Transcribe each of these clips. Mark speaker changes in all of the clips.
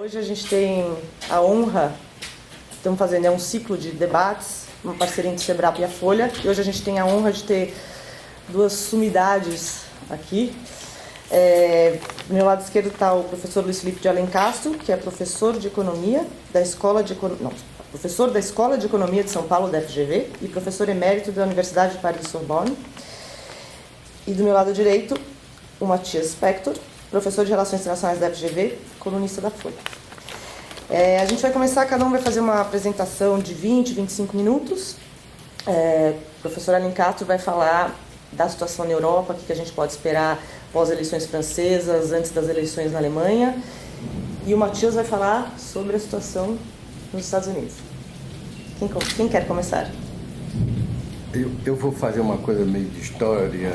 Speaker 1: Hoje a gente tem a honra, estamos fazendo um ciclo de debates, uma parceria entre o Sebrap e a Folha, e hoje a gente tem a honra de ter duas sumidades aqui. Do meu lado esquerdo está o professor Luiz Felipe de Alencastro, que é professor de Economia da professor da Escola de Economia de São Paulo, da FGV, e professor emérito da Universidade de Paris-Sorbonne. E do meu lado direito, o Matias Spector, professor de Relações Internacionais da FGV, colunista da Folha. A gente vai começar, cada um vai fazer uma apresentação de 20, 25 minutos. O professor Alencastro vai falar da situação na Europa, o que a gente pode esperar pós-eleições francesas, antes das eleições na Alemanha. E o Matias vai falar sobre a situação nos Estados Unidos. Quem quer começar?
Speaker 2: Eu vou fazer uma coisa meio de história,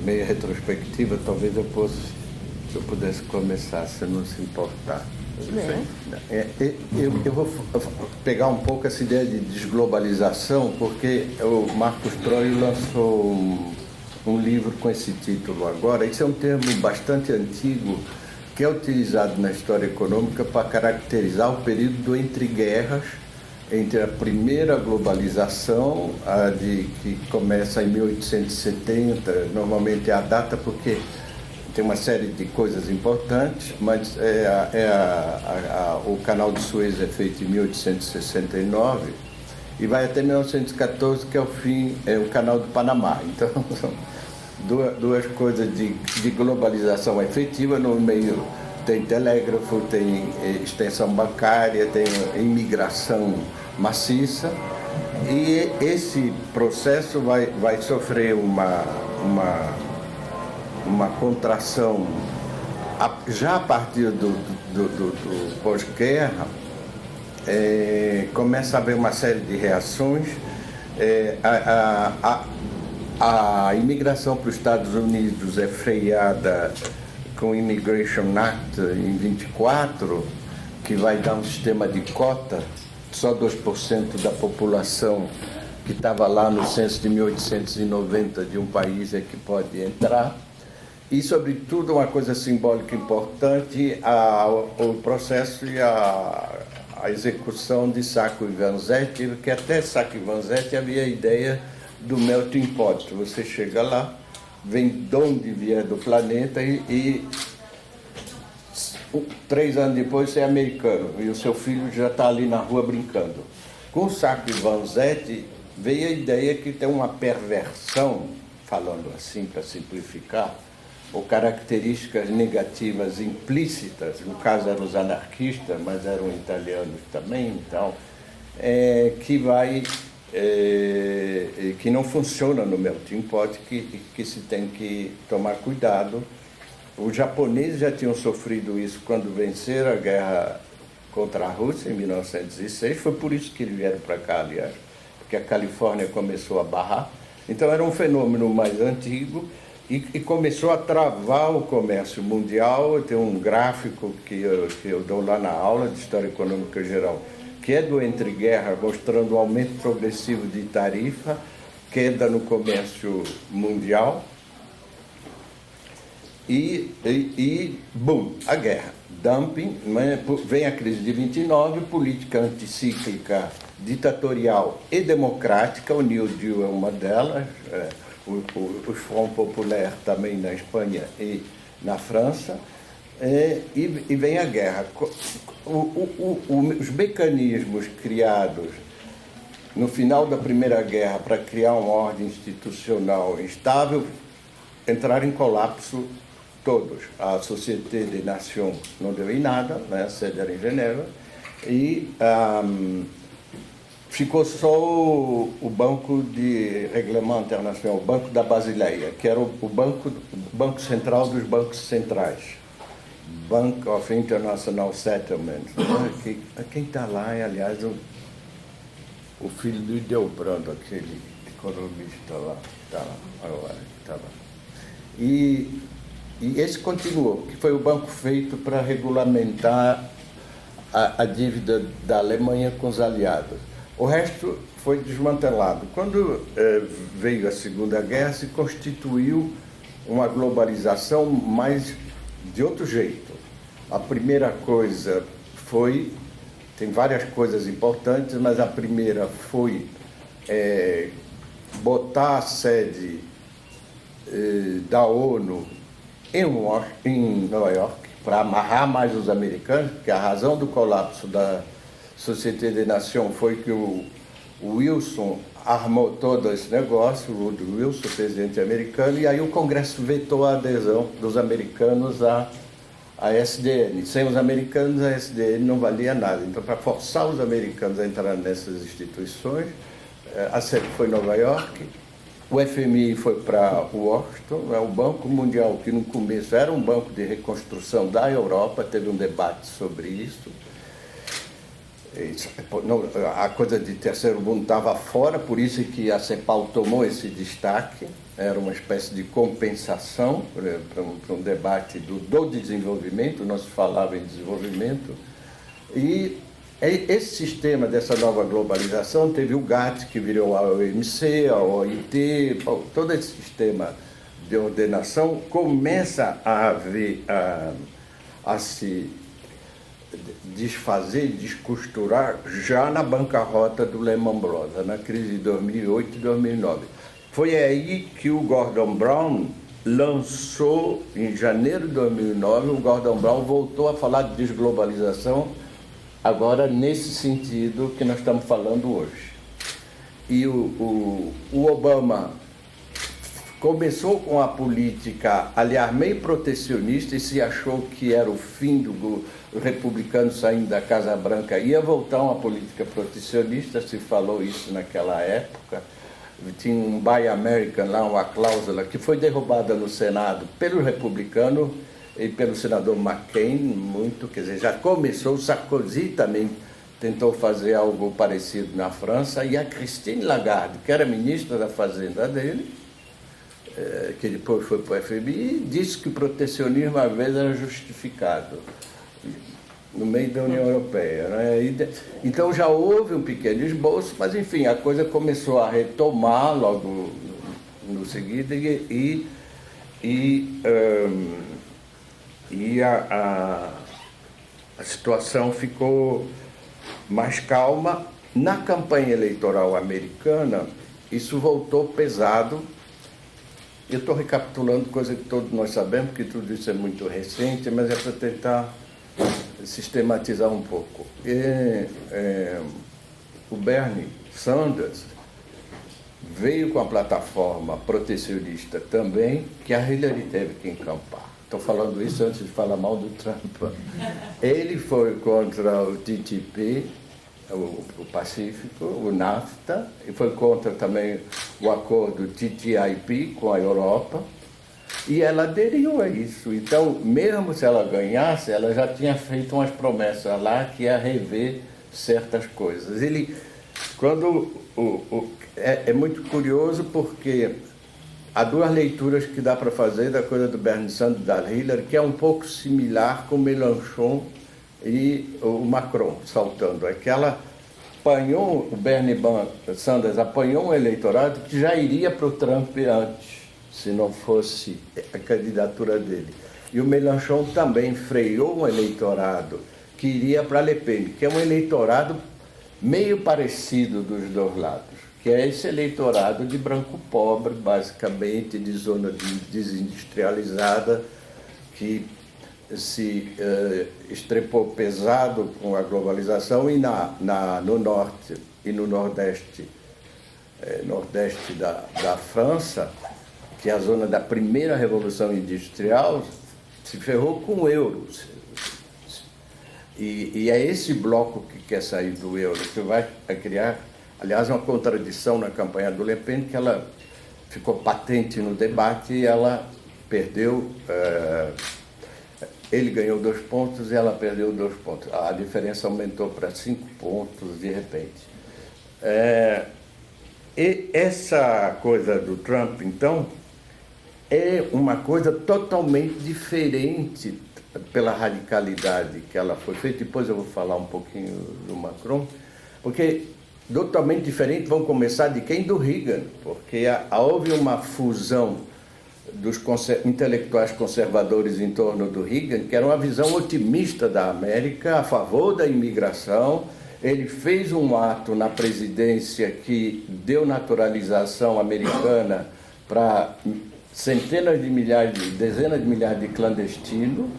Speaker 2: meio retrospectiva. Talvez se eu pudesse começar, se não se importar. Eu vou pegar um pouco essa ideia de desglobalização, porque o Marcos Troy lançou um livro com esse título agora. Esse é um termo bastante antigo, que é utilizado na história econômica para caracterizar o período entre guerras, entre a primeira globalização, que começa em 1870, normalmente é a data porque tem uma série de coisas importantes, mas o Canal de Suez é feito em 1869 e vai até 1914, que é o fim, é o Canal do Panamá. Então, são duas coisas de globalização efetiva. No meio tem telégrafo, tem extensão bancária, tem imigração maciça, e esse processo vai sofrer uma contração já a partir do pós-guerra. Começa a haver uma série de reações. A imigração para os Estados Unidos é freada com o Immigration Act em 24, que vai dar um sistema de cota. Só 2% da população que estava lá no censo de 1890 de um país é que pode entrar. E, sobretudo, uma coisa simbólica importante, o processo e a execução de Sacco e Vanzetti, porque até Sacco e Vanzetti havia a ideia do melting pot. Você chega lá, vem de onde vier do planeta e 3 anos depois você é americano e o seu filho já está ali na rua brincando. Com Sacco e Vanzetti veio a ideia que tem uma perversão, falando assim para simplificar, ou características negativas implícitas, no caso eram os anarquistas, mas eram italianos também, então, que não funciona no melting pot, que se tem que tomar cuidado. Os japoneses já tinham sofrido isso quando venceram a guerra contra a Rússia em 1906, foi por isso que eles vieram para cá, aliás, porque a Califórnia começou a barrar. Então era um fenômeno mais antigo e começou a travar o comércio mundial. Tem um gráfico que eu dou lá na aula de História Econômica Geral, que é do entre-guerra, mostrando o aumento progressivo de tarifa, queda no comércio mundial e boom, a guerra, dumping, vem a crise de 29, política anticíclica, ditatorial e democrática. O New Deal é uma delas, o Front Populaire também na Espanha e na França, e vem a guerra. Os mecanismos criados no final da Primeira Guerra para criar uma ordem institucional instável entraram em colapso todos. A Société des Nations não deu em nada, né? A sede era em Genebra, e ficou só o Banco de Reglement Internacional, o Banco da Basileia, que era o banco central dos bancos centrais. Bank of International Settlements, né? Quem está lá é, aliás, o filho do Hildebrando, aquele economista lá, está lá agora, está lá. E esse continuou, que foi o banco feito para regulamentar a dívida da Alemanha com os aliados. O resto foi desmantelado. Quando veio a Segunda Guerra, se constituiu uma globalização mais de outro jeito. A primeira coisa tem várias coisas importantes, mas a primeira foi botar a sede da ONU em Nova York, para amarrar mais os americanos, porque a razão do colapso da Société des Nations foi que o Wilson armou todo esse negócio, o Woodrow Wilson, presidente americano, e aí o Congresso vetou a adesão dos americanos à SDN. Sem os americanos, a SDN não valia nada. Então, para forçar os americanos a entrar nessas instituições, a sede foi em Nova York, o FMI foi para Washington, o Banco Mundial, que no começo era um banco de reconstrução da Europa, teve um debate sobre isso. A coisa de terceiro mundo estava fora, por isso que a CEPAL tomou esse destaque, era uma espécie de compensação para um debate do desenvolvimento, não se falava em desenvolvimento, e esse sistema dessa nova globalização teve o GATT, que virou a OMC, a OIT, todo esse sistema de ordenação começa a se desfazer, descosturar já na bancarrota do Lehman Brothers, na crise de 2008 e 2009. Foi aí que o Gordon Brown lançou, em janeiro de 2009, o Gordon Brown voltou a falar de desglobalização, agora nesse sentido que nós estamos falando hoje. E o Obama começou com a política, aliás, meio protecionista, e se achou que era o fim do republicano saindo da Casa Branca, ia voltar a uma política protecionista, se falou isso naquela época. Tinha um Buy American lá, uma cláusula que foi derrubada no Senado pelo republicano e pelo senador McCain, muito, quer dizer, já começou, o Sarkozy também tentou fazer algo parecido na França, e a Christine Lagarde, que era ministra da Fazenda dele, que depois foi para o FMI, disse que o protecionismo às vezes era justificado no meio da União Europeia, né? Então já houve um pequeno esboço, mas enfim, a coisa começou a retomar logo no seguida, e a situação ficou mais calma. Na campanha eleitoral americana, isso voltou pesado. Eu estou recapitulando coisa que todos nós sabemos, porque tudo isso é muito recente, mas é para tentar sistematizar um pouco. O Bernie Sanders veio com a plataforma protecionista também, que a Hillary teve que encampar. Estou falando isso antes de falar mal do Trump. Ele foi contra o TTP, o Pacífico, o NAFTA, e foi contra também o acordo TTIP com a Europa, e ela aderiu a isso. Então, mesmo se ela ganhasse, ela já tinha feito umas promessas lá que ia rever certas coisas. É muito curioso, porque há duas leituras que dá para fazer da coisa do Bernie Sanders e da Hillary, que é um pouco similar com o Mélenchon e o Macron saltando. É que ela apanhou, o Bernie Sanders apanhou um eleitorado que já iria para o Trump antes, se não fosse a candidatura dele. E o Mélenchon também freou um eleitorado que iria para Le Pen, que é um eleitorado meio parecido dos dois lados, que é esse eleitorado de branco pobre, basicamente, de zona desindustrializada, que se estrepou pesado com a globalização, e no norte e no nordeste da França, que é a zona da primeira revolução industrial, se ferrou com o euro. E é esse bloco que quer sair do euro, que vai criar, aliás, uma contradição na campanha do Le Pen, que ela ficou patente no debate e ela perdeu. Ele ganhou 2 pontos e ela perdeu 2 pontos. A diferença aumentou para 5 pontos de repente. E essa coisa do Trump, então, é uma coisa totalmente diferente pela radicalidade que ela foi feita. Depois eu vou falar um pouquinho do Macron, porque totalmente diferente vão começar de quem? Do Reagan, porque houve uma fusão dos intelectuais conservadores em torno do Reagan, que era uma visão otimista da América, a favor da imigração. Ele fez um ato na presidência que deu naturalização americana para centenas de milhares, dezenas de milhares de clandestinos.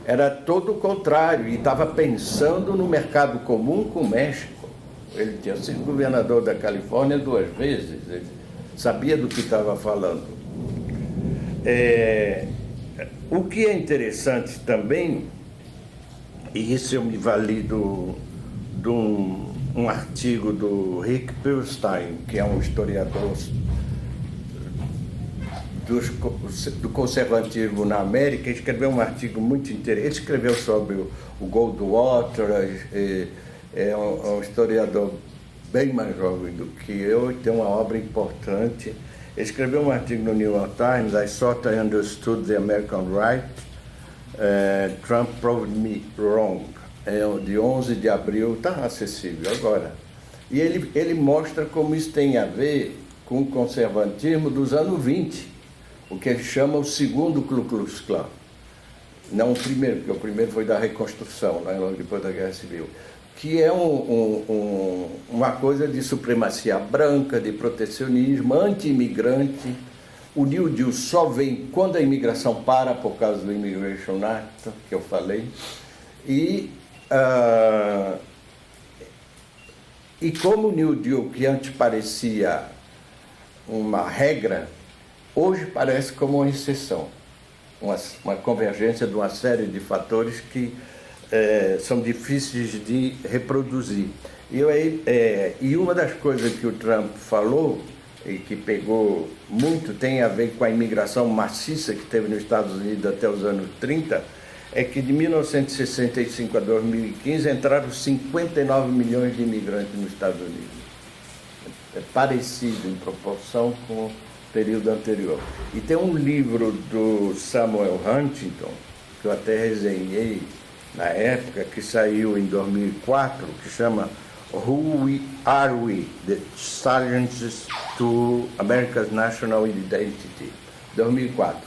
Speaker 2: Era todo o contrário, e estava pensando no mercado comum com o México. Ele tinha sido governador da Califórnia 2 vezes, ele sabia do que estava falando. O que é interessante também, e isso eu me vali de um artigo do Rick Perlstein, que é um historiador do conservatismo na América, escreveu um artigo muito interessante. Ele escreveu sobre o Goldwater, é um historiador bem mais jovem do que eu, e tem uma obra importante. Ele escreveu um artigo no New York Times, I Thought I Understood the American Right, Trump Proved Me Wrong, de 11 de abril, está acessível agora. E ele mostra como isso tem a ver com o conservatismo dos anos 20, o que ele chama o segundo Ku Klux Klan. Não o primeiro, porque o primeiro foi da reconstrução, né, logo depois da Guerra Civil, que é uma coisa de supremacia branca, de protecionismo, anti-imigrante. O New Deal só vem quando a imigração para por causa do Immigration Act, que eu falei. E como o New Deal, que antes parecia uma regra, hoje parece como uma exceção, uma convergência de uma série de fatores que são difíceis de reproduzir. E uma das coisas que o Trump falou, e que pegou muito, tem a ver com a imigração maciça que teve nos Estados Unidos até os anos 30, é que de 1965 a 2015 entraram 59 milhões de imigrantes nos Estados Unidos. É parecido em proporção com o período anterior. E tem um livro do Samuel Huntington, que eu até resenhei na época, que saiu em 2004, que chama Who Are We? The Challenges to America's National Identity, 2004.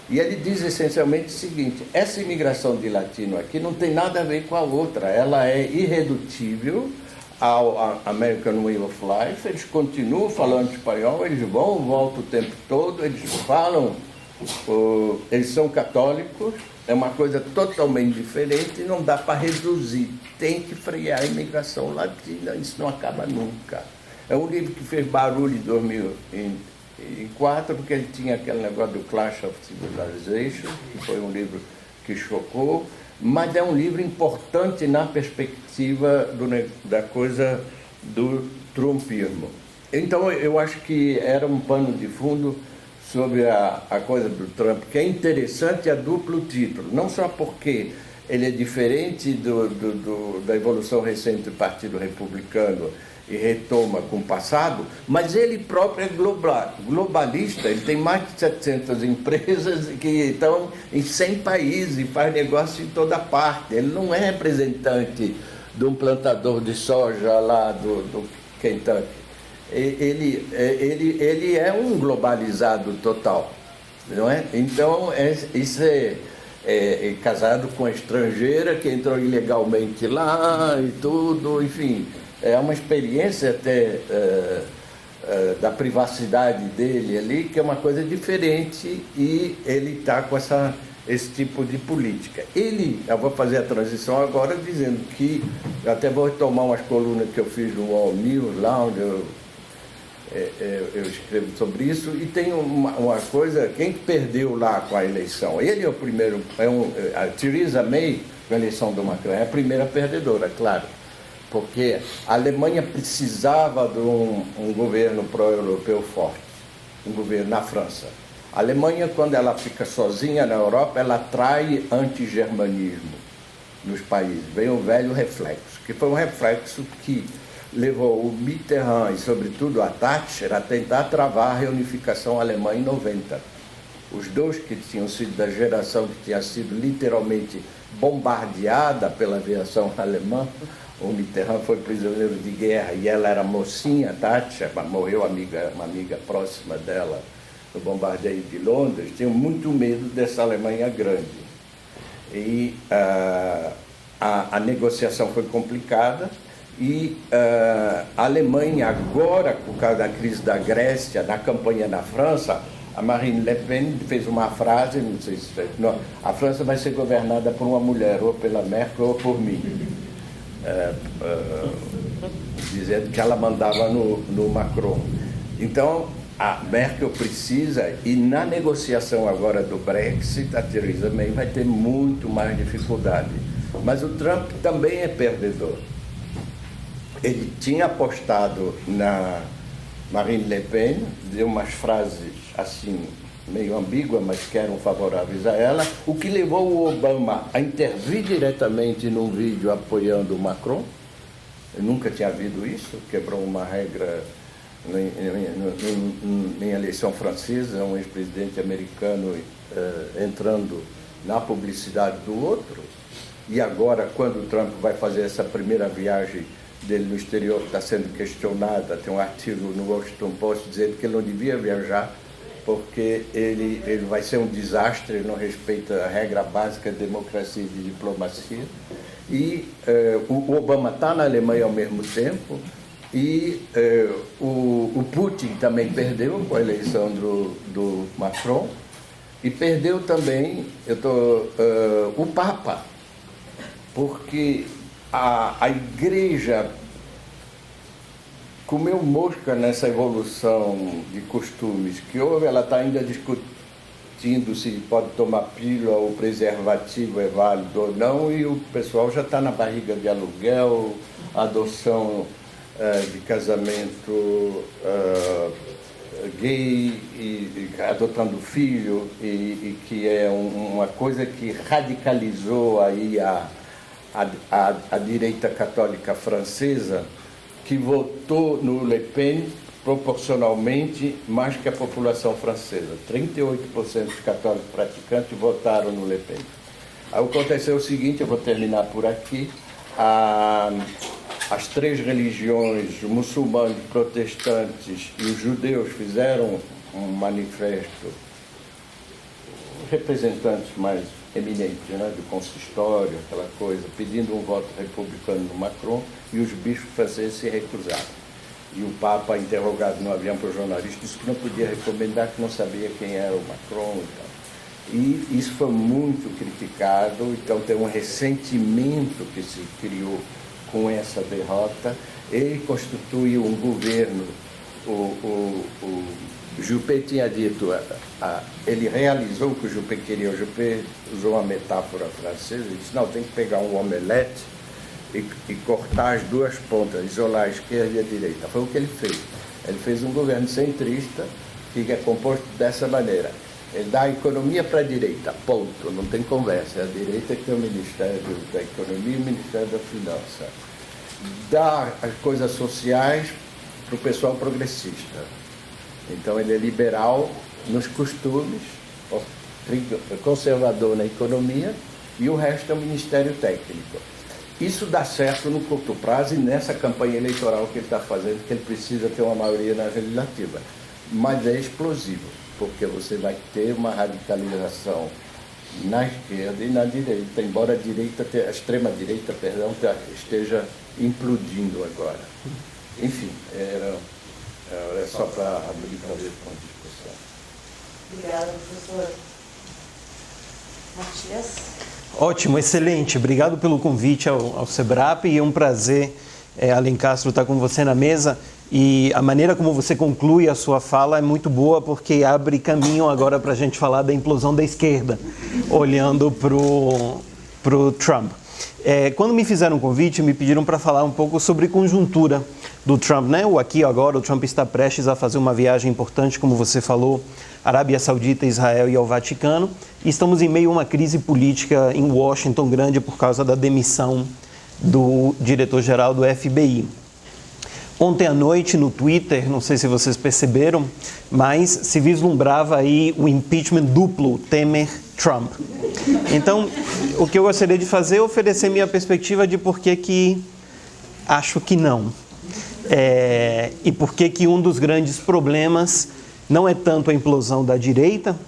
Speaker 2: E ele diz essencialmente o seguinte: essa imigração de latino aqui não tem nada a ver com a outra, ela é irredutível ao American Way of Life. Eles continuam falando espanhol, eles voltam o tempo todo, eles falam, eles são católicos. É uma coisa totalmente diferente e não dá para reduzir. Tem que frear a imigração latina, isso não acaba nunca. É um livro que fez barulho em 2004, porque ele tinha aquele negócio do Clash of Civilization, que foi um livro que chocou, mas é um livro importante na perspectiva da coisa do trumpismo. Então, eu acho que era um pano de fundo sobre a coisa do Trump, que é interessante a duplo título, não só porque ele é diferente da evolução recente do Partido Republicano e retoma com o passado, mas ele próprio é globalista. Ele tem mais de 700 empresas que estão em 100 países e faz negócio em toda parte. Ele não é representante de um plantador de soja lá do Kentucky. Ele é um globalizado total, não é? Então, isso é casado com a estrangeira que entrou ilegalmente lá e tudo, enfim. É uma experiência até da privacidade dele ali, que é uma coisa diferente, e ele está com esse tipo de política. Eu vou fazer a transição agora dizendo que, eu até vou retomar umas colunas que eu fiz no All News, lá onde eu escrevo sobre isso, e tem uma coisa: quem perdeu lá com a eleição? Ele é o primeiro, a Theresa May, com a eleição do Macron, é a primeira perdedora, claro, porque a Alemanha precisava de um governo pró-europeu forte, um governo na França. A Alemanha, quando ela fica sozinha na Europa, ela atrai antigermanismo nos países. Vem o velho reflexo, que foi um reflexo que levou o Mitterrand e, sobretudo, a Thatcher a tentar travar a reunificação alemã em 90. Os dois que tinham sido da geração que tinha sido literalmente bombardeada pela aviação alemã. O Mitterrand foi prisioneiro de guerra e ela era mocinha, Thatcher, morreu uma amiga próxima dela no bombardeio de Londres, tinham muito medo dessa Alemanha grande. E a negociação foi complicada e a Alemanha agora, por causa da crise da Grécia, na campanha na França, a Marine Le Pen fez uma frase, não sei se não, a França vai ser governada por uma mulher, ou pela Merkel ou por mim, dizendo que ela mandava no Macron. Então, a Merkel precisa, e na negociação agora do Brexit, a Theresa May vai ter muito mais dificuldade. Mas o Trump também é perdedor. Ele tinha apostado na Marine Le Pen, deu umas frases assim, meio ambíguas, mas que eram favoráveis a ela, o que levou o Obama a intervir diretamente num vídeo apoiando o Macron. Eu nunca tinha havido isso, quebrou uma regra em eleição francesa, um ex-presidente americano entrando na publicidade do outro. E agora, quando o Trump vai fazer essa primeira viagem dele no exterior, que está sendo questionada, tem um artigo no Washington Post dizendo que ele não devia viajar porque ele vai ser um desastre, não respeita a regra básica de democracia e de diplomacia. E o Obama está na Alemanha ao mesmo tempo, e o Putin também perdeu com a eleição do Macron, e perdeu também o Papa, porque a Igreja comeu mosca nessa evolução de costumes que houve. Ela está ainda discutindo se pode tomar pílula ou preservativo é válido ou não, e o pessoal já está na barriga de aluguel, adoção de casamento gay, e adotando filho, e que é uma coisa que radicalizou aí a direita católica francesa, que votou no Le Pen proporcionalmente mais que a população francesa. 38% dos católicos praticantes votaram no Le Pen. Aí aconteceu o seguinte, eu vou terminar por aqui, as três religiões, os muçulmanos, protestantes e os judeus fizeram um manifesto, representantes mais eminentes, né, do consistório, aquela coisa, pedindo um voto republicano no Macron, e os bispos franceses se recusaram. E o Papa, interrogado no avião por jornalista, disse que não podia recomendar, que não sabia quem era o Macron e tal. E isso foi muito criticado, então tem um ressentimento que se criou com essa derrota. Ele constituiu um governo, o Juppé tinha dito, ele realizou o que o Juppé queria. O Juppé usou uma metáfora francesa, ele disse, não, tem que pegar um omelete e cortar as duas pontas, isolar a esquerda e a direita. Foi o que ele fez. Ele fez um governo centrista, que é composto dessa maneira. Ele dá a economia para a direita, ponto, não tem conversa. É a direita que tem o Ministério da Economia e o Ministério da Finança. Dá as coisas sociais para o pessoal progressista. Então ele é liberal nos costumes, conservador na economia, e o resto é o Ministério Técnico. Isso dá certo no curto prazo e nessa campanha eleitoral que ele está fazendo, que ele precisa ter uma maioria na legislativa. Mas é explosivo, porque você vai ter uma radicalização na esquerda e na direita, embora a extrema-direita, esteja implodindo agora. Enfim, era só para abrir para ver com a discussão.
Speaker 1: Obrigada, professor. Matias?
Speaker 3: Ótimo, excelente. Obrigado pelo convite ao SEBRAP, e é um prazer, Alencastro, estar com você na mesa. E a maneira como você conclui a sua fala é muito boa, porque abre caminho agora para a gente falar da implosão da esquerda, olhando para o Trump. Quando me fizeram um convite, me pediram para falar um pouco sobre conjuntura do Trump, né? O aqui agora, o Trump está prestes a fazer uma viagem importante, como você falou, Arábia Saudita, Israel e ao Vaticano. E estamos em meio a uma crise política em Washington grande por causa da demissão do diretor-geral do FBI. Ontem à noite, no Twitter, não sei se vocês perceberam, mas se vislumbrava aí o impeachment duplo Temer-Trump. Então, o que eu gostaria de fazer é oferecer minha perspectiva de por que acho que não. E por que um dos grandes problemas não é tanto a implosão da direita,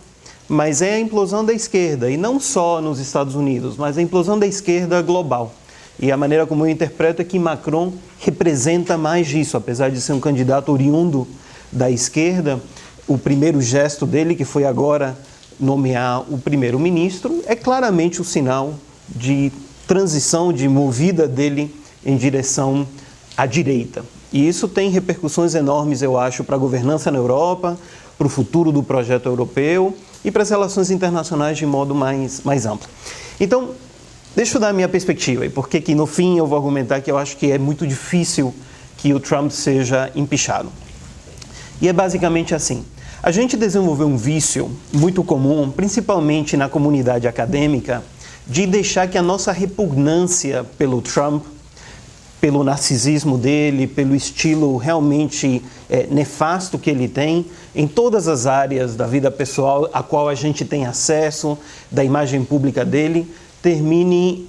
Speaker 3: mas é a implosão da esquerda, e não só nos Estados Unidos, mas a implosão da esquerda global. E a maneira como eu interpreto é que Macron representa mais disso, apesar de ser um candidato oriundo da esquerda. O primeiro gesto dele, que foi agora nomear o primeiro-ministro, é claramente o sinal de transição, de movida dele em direção à direita. E isso tem repercussões enormes, eu acho, para a governança na Europa, para o futuro do projeto europeu e para as relações internacionais de modo mais amplo. Então, deixa eu dar a minha perspectiva, e porque que no fim eu vou argumentar que eu acho que é muito difícil que o Trump seja empichado. E é basicamente assim. A gente desenvolveu um vício muito comum, principalmente na comunidade acadêmica, de deixar que a nossa repugnância pelo Trump, pelo narcisismo dele, pelo estilo realmente nefasto que ele tem, em todas as áreas da vida pessoal a qual a gente tem acesso, da imagem pública dele, termine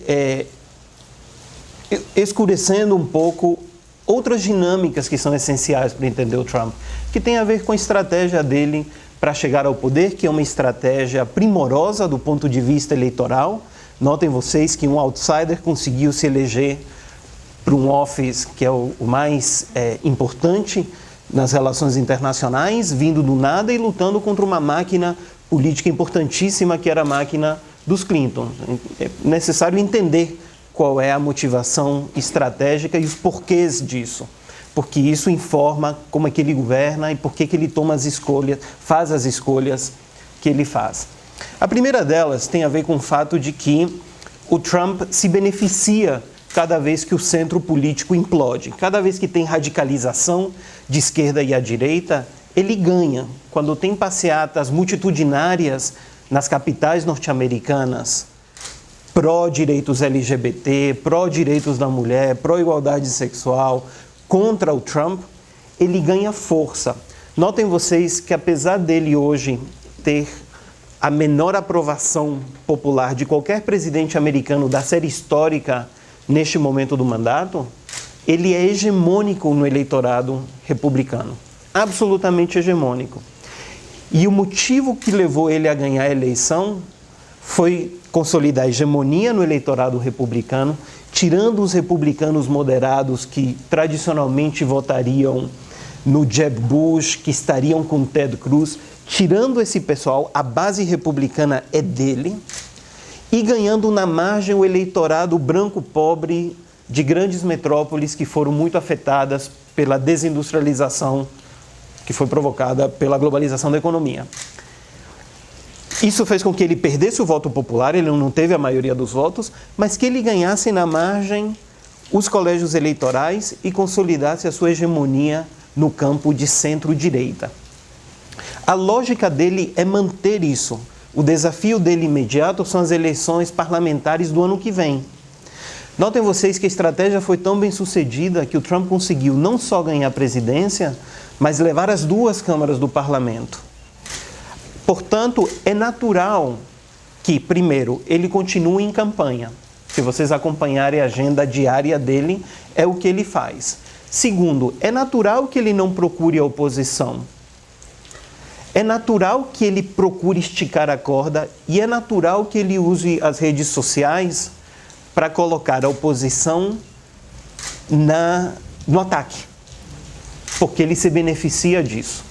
Speaker 3: escurecendo um pouco outras dinâmicas que são essenciais para entender o Trump, que tem a ver com a estratégia dele para chegar ao poder, que é uma estratégia primorosa do ponto de vista eleitoral. Notem vocês que um outsider conseguiu se eleger para um office que é o mais importante nas relações internacionais, vindo do nada e lutando contra uma máquina política importantíssima que era a máquina dos Clinton. É necessário entender qual é a motivação estratégica e os porquês disso, porque isso informa como é que ele governa e por que ele toma as escolhas, faz as escolhas que ele faz. A primeira delas tem a ver com o fato de que o Trump se beneficia cada vez que o centro político implode. Cada vez que tem radicalização de esquerda e à direita, ele ganha. Quando tem passeatas multitudinárias nas capitais norte-americanas, pró-direitos LGBT, pró-direitos da mulher, pró-igualdade sexual, contra o Trump, ele ganha força. Notem vocês que apesar dele hoje ter a menor aprovação popular de qualquer presidente americano da série histórica neste momento do mandato, ele é hegemônico no eleitorado republicano, absolutamente hegemônico. E o motivo que levou ele a ganhar a eleição foi consolidar a hegemonia no eleitorado republicano, tirando os republicanos moderados que tradicionalmente votariam no Jeb Bush, que estariam com Ted Cruz, tirando esse pessoal, a base republicana é dele, e ganhando na margem o eleitorado branco pobre de grandes metrópoles que foram muito afetadas pela desindustrialização que foi provocada pela globalização da economia. Isso fez com que ele perdesse o voto popular, ele não teve a maioria dos votos, mas que ele ganhasse na margem os colégios eleitorais e consolidasse a sua hegemonia no campo de centro-direita. A lógica dele é manter isso. O desafio dele imediato são as eleições parlamentares do ano que vem. Notem vocês que a estratégia foi tão bem sucedida que o Trump conseguiu não só ganhar a presidência, mas levar as duas câmaras do parlamento. Portanto, é natural que, primeiro, ele continue em campanha. Se vocês acompanharem a agenda diária dele, é o que ele faz. Segundo, é natural que ele não procure a oposição. É natural que ele procure esticar a corda e é natural que ele use as redes sociais para colocar a oposição no ataque, porque ele se beneficia disso.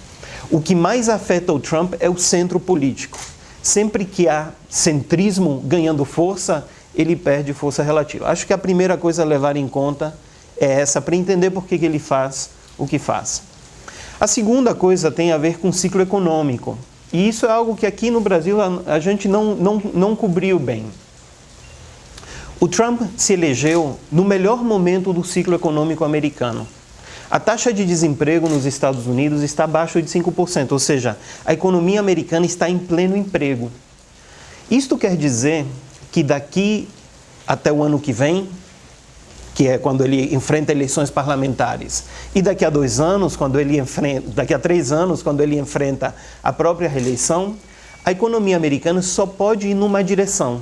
Speaker 3: O que mais afeta o Trump é o centro político. Sempre que há centrismo ganhando força, ele perde força relativa. Acho que a primeira coisa a levar em conta é essa, para entender por que ele faz o que faz. A segunda coisa tem a ver com o ciclo econômico. E isso é algo que aqui no Brasil a gente não cobriu bem. O Trump se elegeu no melhor momento do ciclo econômico americano. A taxa de desemprego nos Estados Unidos está abaixo de 5%, ou seja, a economia americana está em pleno emprego. Isto quer dizer que daqui até o ano que vem, que é quando ele enfrenta eleições parlamentares, e daqui a 2 anos, daqui a 3 anos, quando ele enfrenta a própria reeleição, a economia americana só pode ir numa direção,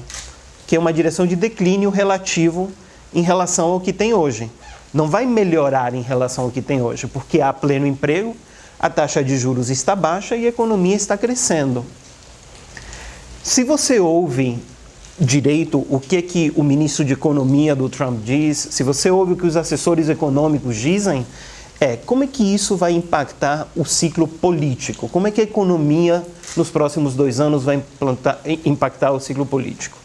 Speaker 3: que é uma direção de declínio relativo em relação ao que tem hoje. Não vai melhorar em relação ao que tem hoje, porque há pleno emprego, a taxa de juros está baixa e a economia está crescendo. Se você ouve direito o que o ministro de Economia do Trump diz, se você ouve o que os assessores econômicos dizem, como é que isso vai impactar o ciclo político? Como é que a economia nos próximos 2 anos vai impactar o ciclo político?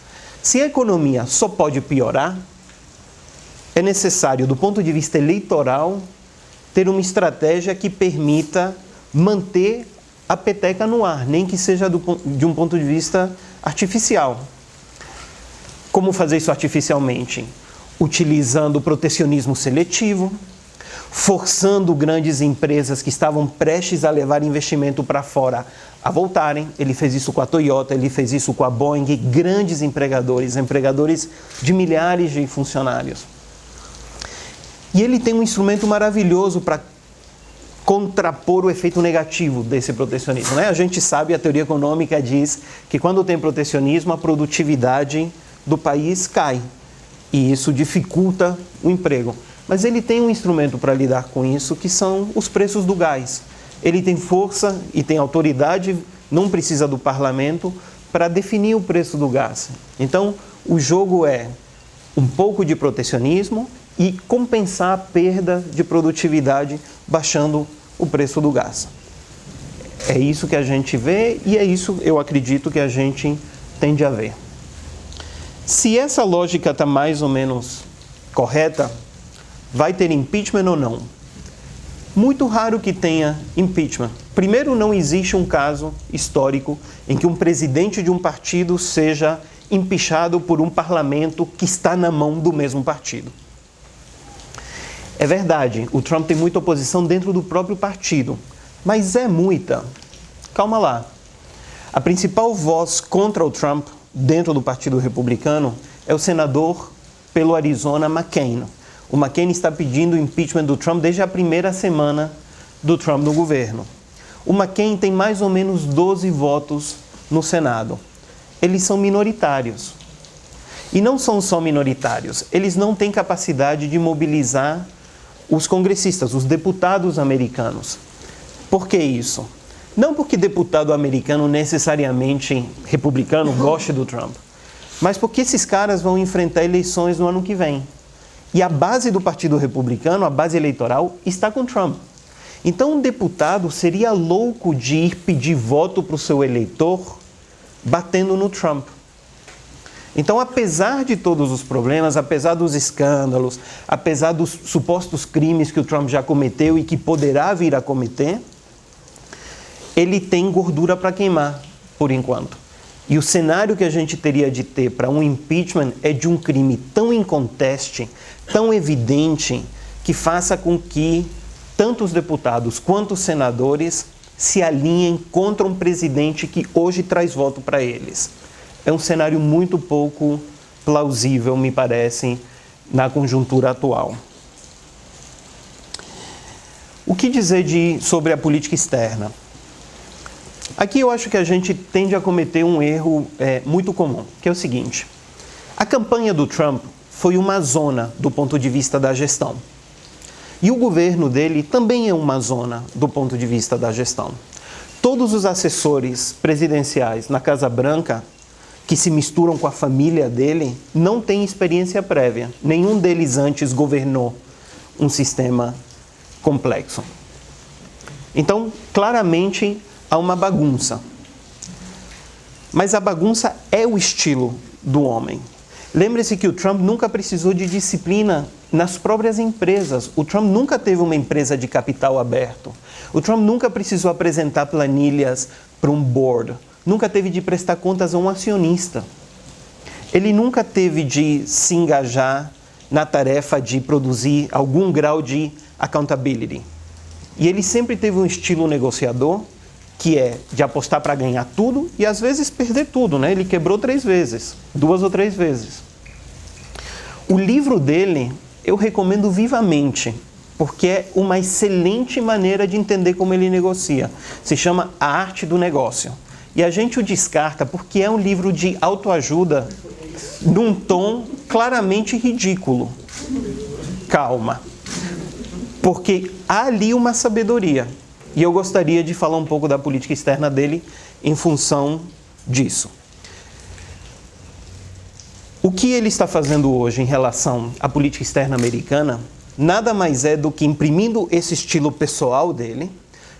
Speaker 3: Se a economia só pode piorar, é necessário, do ponto de vista eleitoral, ter uma estratégia que permita manter a peteca no ar, nem que seja de um ponto de vista artificial. Como fazer isso artificialmente? Utilizando protecionismo seletivo, forçando grandes empresas que estavam prestes a levar investimento para fora a voltarem. Ele fez isso com a Toyota, ele fez isso com a Boeing, grandes empregadores de milhares de funcionários. E ele tem um instrumento maravilhoso para contrapor o efeito negativo desse protecionismo, né? A gente sabe, a teoria econômica diz que quando tem protecionismo, a produtividade do país cai. E isso dificulta o emprego. Mas ele tem um instrumento para lidar com isso, que são os preços do gás. Ele tem força e tem autoridade, não precisa do parlamento, para definir o preço do gás. Então, o jogo é um pouco de protecionismo e compensar a perda de produtividade baixando o preço do gás. É isso que a gente vê e é isso, eu acredito, que a gente tende a ver. Se essa lógica está mais ou menos correta, vai ter impeachment ou não? Muito raro que tenha impeachment. Primeiro, não existe um caso histórico em que um presidente de um partido seja impeachado por um parlamento que está na mão do mesmo partido. É verdade, o Trump tem muita oposição dentro do próprio partido, mas é muita. Calma lá. A principal voz contra o Trump dentro do Partido Republicano é o senador pelo Arizona, McCain. O McCain está pedindo o impeachment do Trump desde a primeira semana do Trump no governo. O McCain tem mais ou menos 12 votos no Senado. Eles são minoritários. E não são só minoritários, eles não têm capacidade de mobilizar os congressistas, os deputados americanos. Por que isso? Não porque deputado americano necessariamente republicano goste do Trump, mas porque esses caras vão enfrentar eleições no ano que vem. E a base do Partido Republicano, a base eleitoral, está com Trump. Então um deputado seria louco de ir pedir voto para o seu eleitor batendo no Trump. Então, apesar de todos os problemas, apesar dos escândalos, apesar dos supostos crimes que o Trump já cometeu e que poderá vir a cometer, ele tem gordura para queimar, por enquanto. E o cenário que a gente teria de ter para um impeachment é de um crime tão inconteste, tão evidente, que faça com que tanto os deputados quanto os senadores se alinhem contra um presidente que hoje traz voto para eles. É um cenário muito pouco plausível, me parece, na conjuntura atual. O que dizer sobre a política externa? Aqui eu acho que a gente tende a cometer um erro muito comum, que é o seguinte: a campanha do Trump foi uma zona do ponto de vista da gestão. E o governo dele também é uma zona do ponto de vista da gestão. Todos os assessores presidenciais na Casa Branca que se misturam com a família dele não têm experiência prévia. Nenhum deles antes governou um sistema complexo. Então, claramente, há uma bagunça. Mas a bagunça é o estilo do homem. Lembre-se que o Trump nunca precisou de disciplina nas próprias empresas. O Trump nunca teve uma empresa de capital aberto. O Trump nunca precisou apresentar planilhas para um board. Nunca teve de prestar contas a um acionista. Ele nunca teve de se engajar na tarefa de produzir algum grau de accountability. E ele sempre teve um estilo negociador, que é de apostar para ganhar tudo e às vezes perder tudo, né? Ele quebrou 3 vezes, 2 ou 3 vezes. O livro dele eu recomendo vivamente, porque é uma excelente maneira de entender como ele negocia. Se chama A Arte do Negócio. E a gente o descarta porque é um livro de autoajuda num tom claramente ridículo. Calma. Porque há ali uma sabedoria. E eu gostaria de falar um pouco da política externa dele em função disso. O que ele está fazendo hoje em relação à política externa americana nada mais é do que imprimindo esse estilo pessoal dele,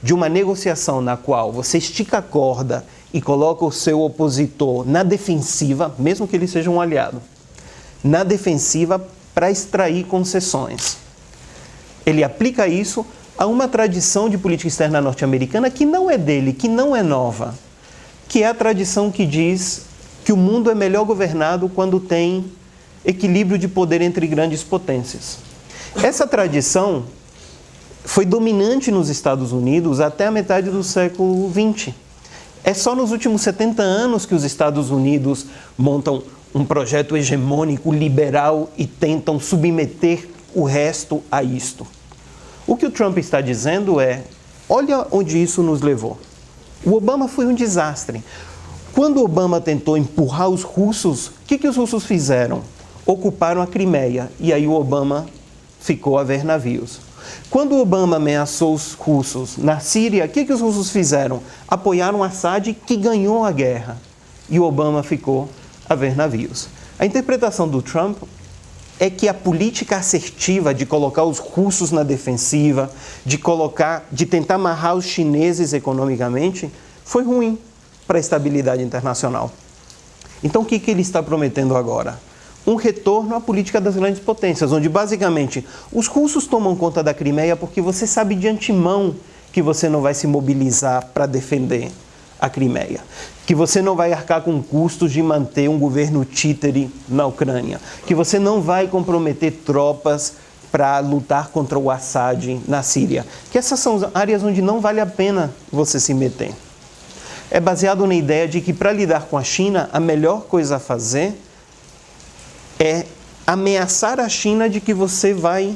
Speaker 3: de uma negociação na qual você estica a corda e coloca o seu opositor na defensiva, mesmo que ele seja um aliado, na defensiva para extrair concessões. Ele aplica isso a uma tradição de política externa norte-americana que não é dele, que não é nova, que é a tradição que diz que o mundo é melhor governado quando tem equilíbrio de poder entre grandes potências. Essa tradição foi dominante nos Estados Unidos até a metade do século XX. É só nos últimos 70 anos que os Estados Unidos montam um projeto hegemônico, liberal e tentam submeter o resto a isto. O que o Trump está dizendo é, olha onde isso nos levou. O Obama foi um desastre. Quando o Obama tentou empurrar os russos, o que os russos fizeram? Ocuparam a Crimeia e aí o Obama ficou a ver navios. Quando o Obama ameaçou os russos na Síria, o que os russos fizeram? Apoiaram Assad, que ganhou a guerra. E o Obama ficou a ver navios. A interpretação do Trump é que a política assertiva de colocar os russos na defensiva, de tentar amarrar os chineses economicamente, foi ruim para a estabilidade internacional. Então, o que ele está prometendo agora? Um retorno à política das grandes potências, onde basicamente os russos tomam conta da Crimeia porque você sabe de antemão que você não vai se mobilizar para defender a Crimeia, que você não vai arcar com custos de manter um governo títere na Ucrânia, que você não vai comprometer tropas para lutar contra o Assad na Síria, que essas são áreas onde não vale a pena você se meter. É baseado na ideia de que para lidar com a China, a melhor coisa a fazer é ameaçar a China de que você vai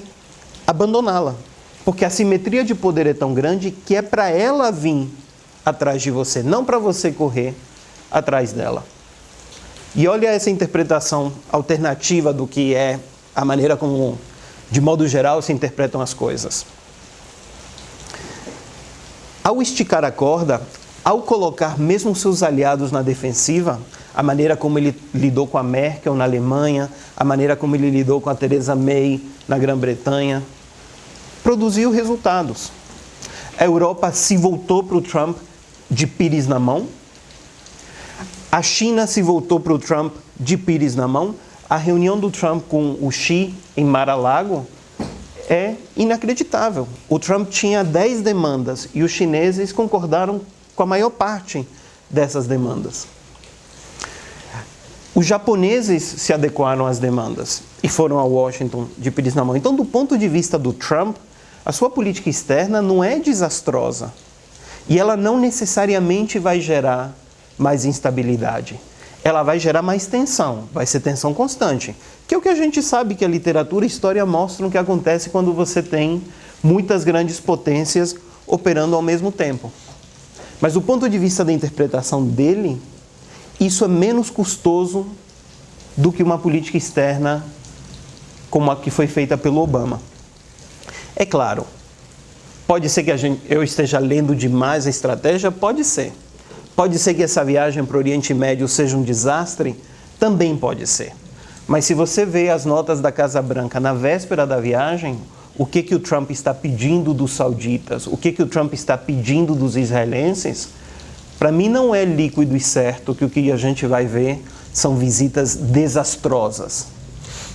Speaker 3: abandoná-la. Porque a simetria de poder é tão grande que é para ela vir atrás de você, não para você correr atrás dela. E olha essa interpretação alternativa do que é a maneira como, de modo geral, se interpretam as coisas. Ao esticar a corda, ao colocar mesmo seus aliados na defensiva, a maneira como ele lidou com a Merkel na Alemanha, a maneira como ele lidou com a Theresa May na Grã-Bretanha, produziu resultados. A Europa se voltou para o Trump de pires na mão, a China se voltou para o Trump de pires na mão. A reunião do Trump com o Xi em Mar-a-Lago é inacreditável. O Trump tinha 10 demandas e os chineses concordaram com a maior parte dessas demandas. Os japoneses se adequaram às demandas e foram a Washington de pires na mão. Então, do ponto de vista do Trump, a sua política externa não é desastrosa. E ela não necessariamente vai gerar mais instabilidade. Ela vai gerar mais tensão, vai ser tensão constante. Que é o que a gente sabe que a literatura e a história mostram que acontece quando você tem muitas grandes potências operando ao mesmo tempo. Mas do ponto de vista da interpretação dele, isso é menos custoso do que uma política externa como a que foi feita pelo Obama. É claro, pode ser que eu esteja lendo demais a estratégia, pode ser. Pode ser que essa viagem para o Oriente Médio seja um desastre, também pode ser. Mas se você vê as notas da Casa Branca na véspera da viagem, o que o Trump está pedindo dos sauditas, o que o Trump está pedindo dos israelenses, para mim não é líquido e certo que o que a gente vai ver são visitas desastrosas.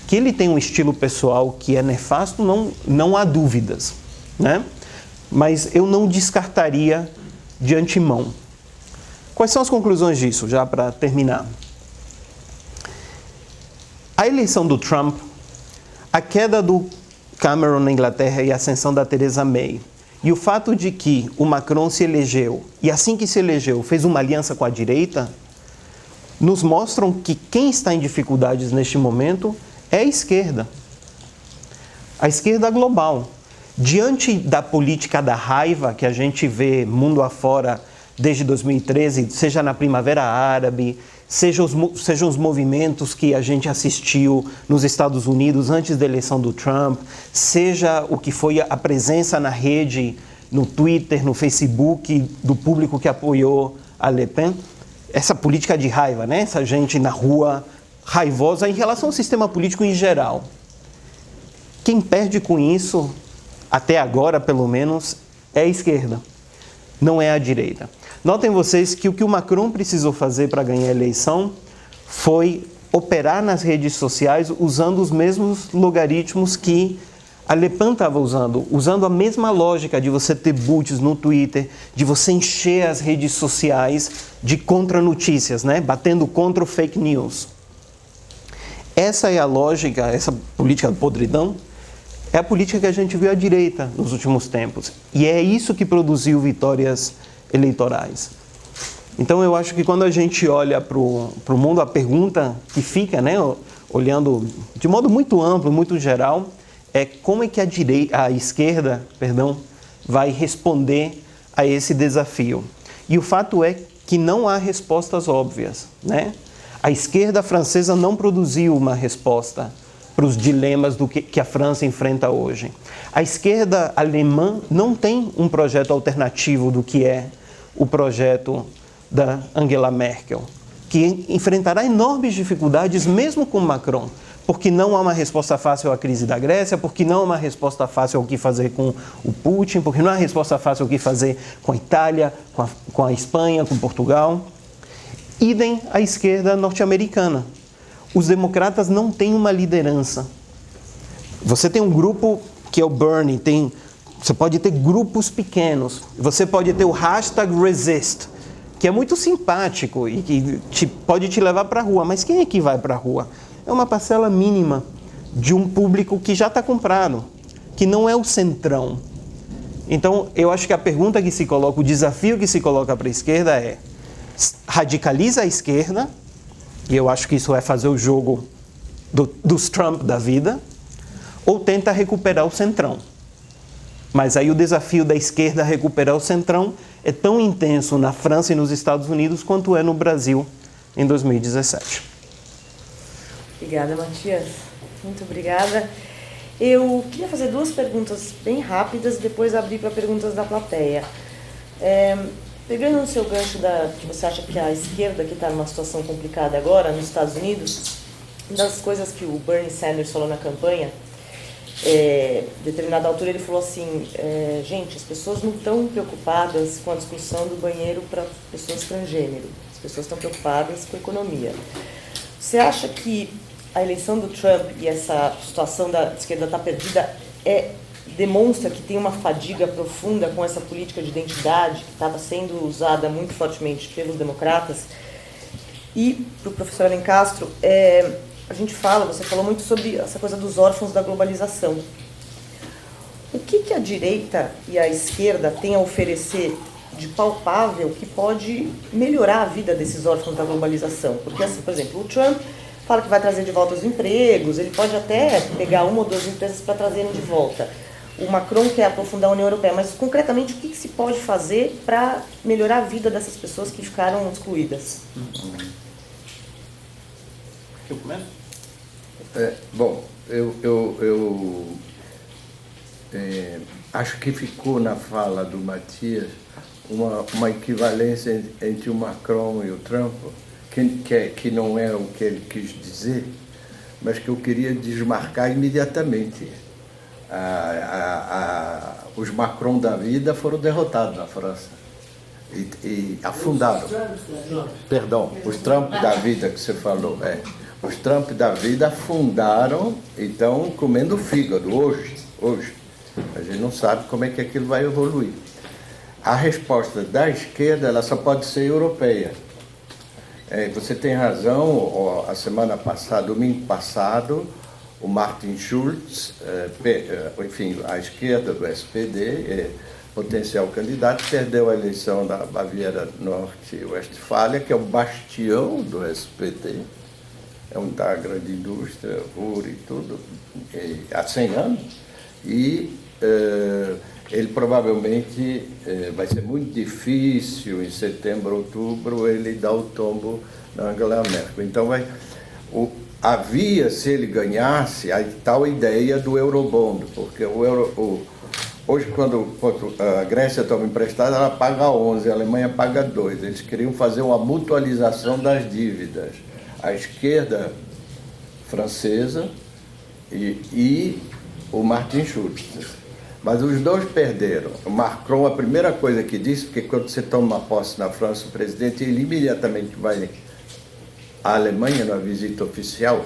Speaker 3: Que ele tem um estilo pessoal que é nefasto, não há dúvidas, né? Mas eu não descartaria de antemão. Quais são as conclusões disso, já para terminar? A eleição do Trump, a queda do Cameron na Inglaterra e a ascensão da Theresa May, e o fato de que o Macron se elegeu, e assim que se elegeu, fez uma aliança com a direita, nos mostram que quem está em dificuldades neste momento é a esquerda. A esquerda global. Diante da política da raiva que a gente vê mundo afora desde 2013, seja na Primavera Árabe, sejam os movimentos que a gente assistiu nos Estados Unidos antes da eleição do Trump, seja o que foi a presença na rede no Twitter, no Facebook, do público que apoiou a Le Pen. Essa política de raiva, né? Essa gente na rua raivosa em relação ao sistema político em geral. Quem perde com isso, até agora pelo menos, é a esquerda, não é a direita. Notem vocês que o que o Macron precisou fazer para ganhar a eleição foi operar nas redes sociais usando os mesmos logaritmos que a Le Pen estava usando a mesma lógica de você ter boots no Twitter, de você encher as redes sociais de contra-notícias, né? Batendo contra o fake news. Essa é a lógica, essa política de podridão, é a política que a gente viu à direita nos últimos tempos. E é isso que produziu vitórias eleitorais. Então eu acho que quando a gente olha para o mundo, a pergunta que fica, né, olhando de modo muito amplo, muito geral, é como é que a esquerda, vai responder a esse desafio. E o fato é que não há respostas óbvias, né? A esquerda francesa não produziu uma resposta para os dilemas que a França enfrenta hoje. A esquerda alemã não tem um projeto alternativo do que é o projeto da Angela Merkel, que enfrentará enormes dificuldades mesmo com Macron, porque não há uma resposta fácil à crise da Grécia, porque não há uma resposta fácil ao que fazer com o Putin, porque não há resposta fácil ao que fazer com a Itália, com a Espanha, com Portugal. Idem a esquerda norte-americana. Os democratas não têm uma liderança. Você tem um grupo que é o Bernie, você pode ter grupos pequenos, você pode ter o #Resist, que é muito simpático e que pode te levar para a rua, mas quem é que vai para a rua? É uma parcela mínima de um público que já está comprado, que não é o centrão. Então, eu acho que a pergunta que se coloca, o desafio que se coloca para a esquerda é: radicaliza a esquerda, e eu acho que isso é fazer o jogo dos Trump da vida, ou tenta recuperar o centrão. Mas aí o desafio da esquerda recuperar o centrão é tão intenso na França e nos Estados Unidos quanto é no Brasil em 2017.
Speaker 1: Obrigada, Matias. Muito obrigada. Eu queria fazer 2 perguntas bem rápidas e depois abrir para perguntas da plateia. Pegando no seu gancho que você acha que a esquerda que está numa situação complicada agora nos Estados Unidos, uma das coisas que o Bernie Sanders falou na campanha, determinada altura ele falou assim, gente, as pessoas não estão preocupadas com a discussão do banheiro para pessoas transgênero, as pessoas estão preocupadas com a economia. Você acha que a eleição do Trump e essa situação da esquerda estar perdida demonstra que tem uma fadiga profunda com essa política de identidade que estava sendo usada muito fortemente pelos democratas? E para o professor Alencastro, você falou muito sobre essa coisa dos órfãos da globalização. O que a direita e a esquerda têm a oferecer de palpável que pode melhorar a vida desses órfãos da globalização? Porque, assim, por exemplo, o Trump fala que vai trazer de volta os empregos, ele pode até pegar 1 ou 2 empresas para trazerem de volta. O Macron quer aprofundar a União Europeia, mas concretamente o que se pode fazer para melhorar a vida dessas pessoas que ficaram excluídas?
Speaker 3: Eu começo?
Speaker 2: Bom, eu acho que ficou na fala do Matias uma equivalência entre o Macron e o Trump, que não é o que ele quis dizer, mas que eu queria desmarcar imediatamente. Os Macron da vida foram derrotados na França e afundaram. Perdão, os Trump da vida que você falou. Os Trump da vida afundaram e estão comendo fígado hoje. A gente não sabe como é que aquilo vai evoluir. A resposta da esquerda ela só pode ser europeia. Você tem razão, a semana passada, domingo passado, o Martin Schulz, enfim, a esquerda do SPD, potencial candidato, perdeu a eleição na Baviera Norte e Westfália, que é o bastião do SPD, é onde está a grande indústria, ouro e tudo, há 100 anos, e ele provavelmente vai ser muito difícil, em setembro, outubro, ele dar o tombo na Angela Merkel. Então, havia, se ele ganhasse, a tal ideia do Eurobond, porque Hoje, quando a Grécia toma emprestado, ela paga 11, a Alemanha paga 2. Eles queriam fazer uma mutualização das dívidas. A esquerda francesa e o Martin Schulz. Mas os dois perderam. O Macron, a primeira coisa que disse, porque quando você toma posse na França, o presidente ele imediatamente vai à Alemanha, numa visita oficial.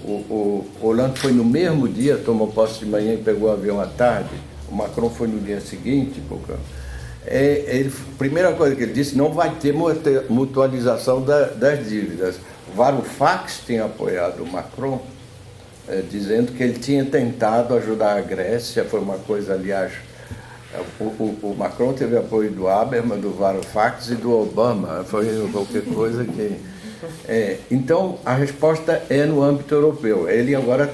Speaker 2: O Hollande foi no mesmo dia, tomou posse de manhã e pegou o avião à tarde. O Macron foi no dia seguinte. A primeira coisa que ele disse, não vai ter mutualização das dívidas. Varoufakis tinha apoiado o Macron, dizendo que ele tinha tentado ajudar a Grécia. Foi uma coisa, aliás, o Macron teve apoio do Habermas, do Varoufakis e do Obama. Foi qualquer coisa que... então, a resposta é no âmbito europeu. Ele agora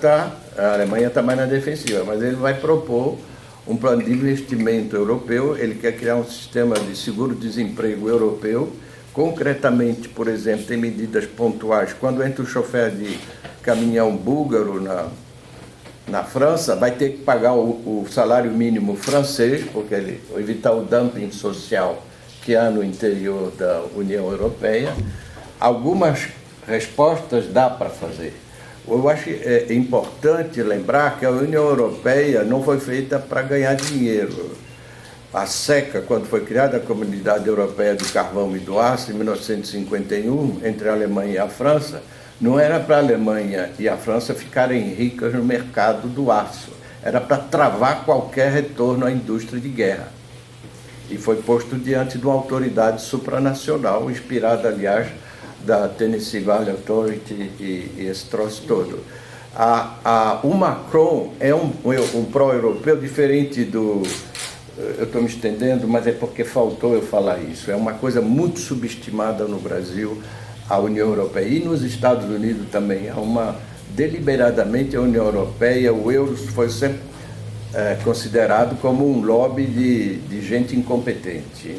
Speaker 2: a Alemanha está mais na defensiva, mas ele vai propor um plano de investimento europeu. Ele quer criar um sistema de seguro-desemprego europeu. Concretamente, por exemplo, tem medidas pontuais. Quando entra o chofer de caminhão búlgaro na França, vai ter que pagar o salário mínimo francês, porque ele evitar o dumping social que há no interior da União Europeia. Algumas respostas dá para fazer. Eu acho importante lembrar que a União Europeia não foi feita para ganhar dinheiro. A SECA, quando foi criada a Comunidade Europeia do Carvão e do Aço, em 1951, entre a Alemanha e a França, não era para a Alemanha e a França ficarem ricas no mercado do aço. Era para travar qualquer retorno à indústria de guerra. E foi posto diante de uma autoridade supranacional, inspirada, aliás, da Tennessee Valley Authority e esse troço todo. O Macron é um pró-europeu diferente do... Eu estou me estendendo, mas é porque faltou eu falar isso. É uma coisa muito subestimada no Brasil, a União Europeia. E nos Estados Unidos também. Deliberadamente, a União Europeia, o euro foi sempre considerado como um lobby de gente incompetente.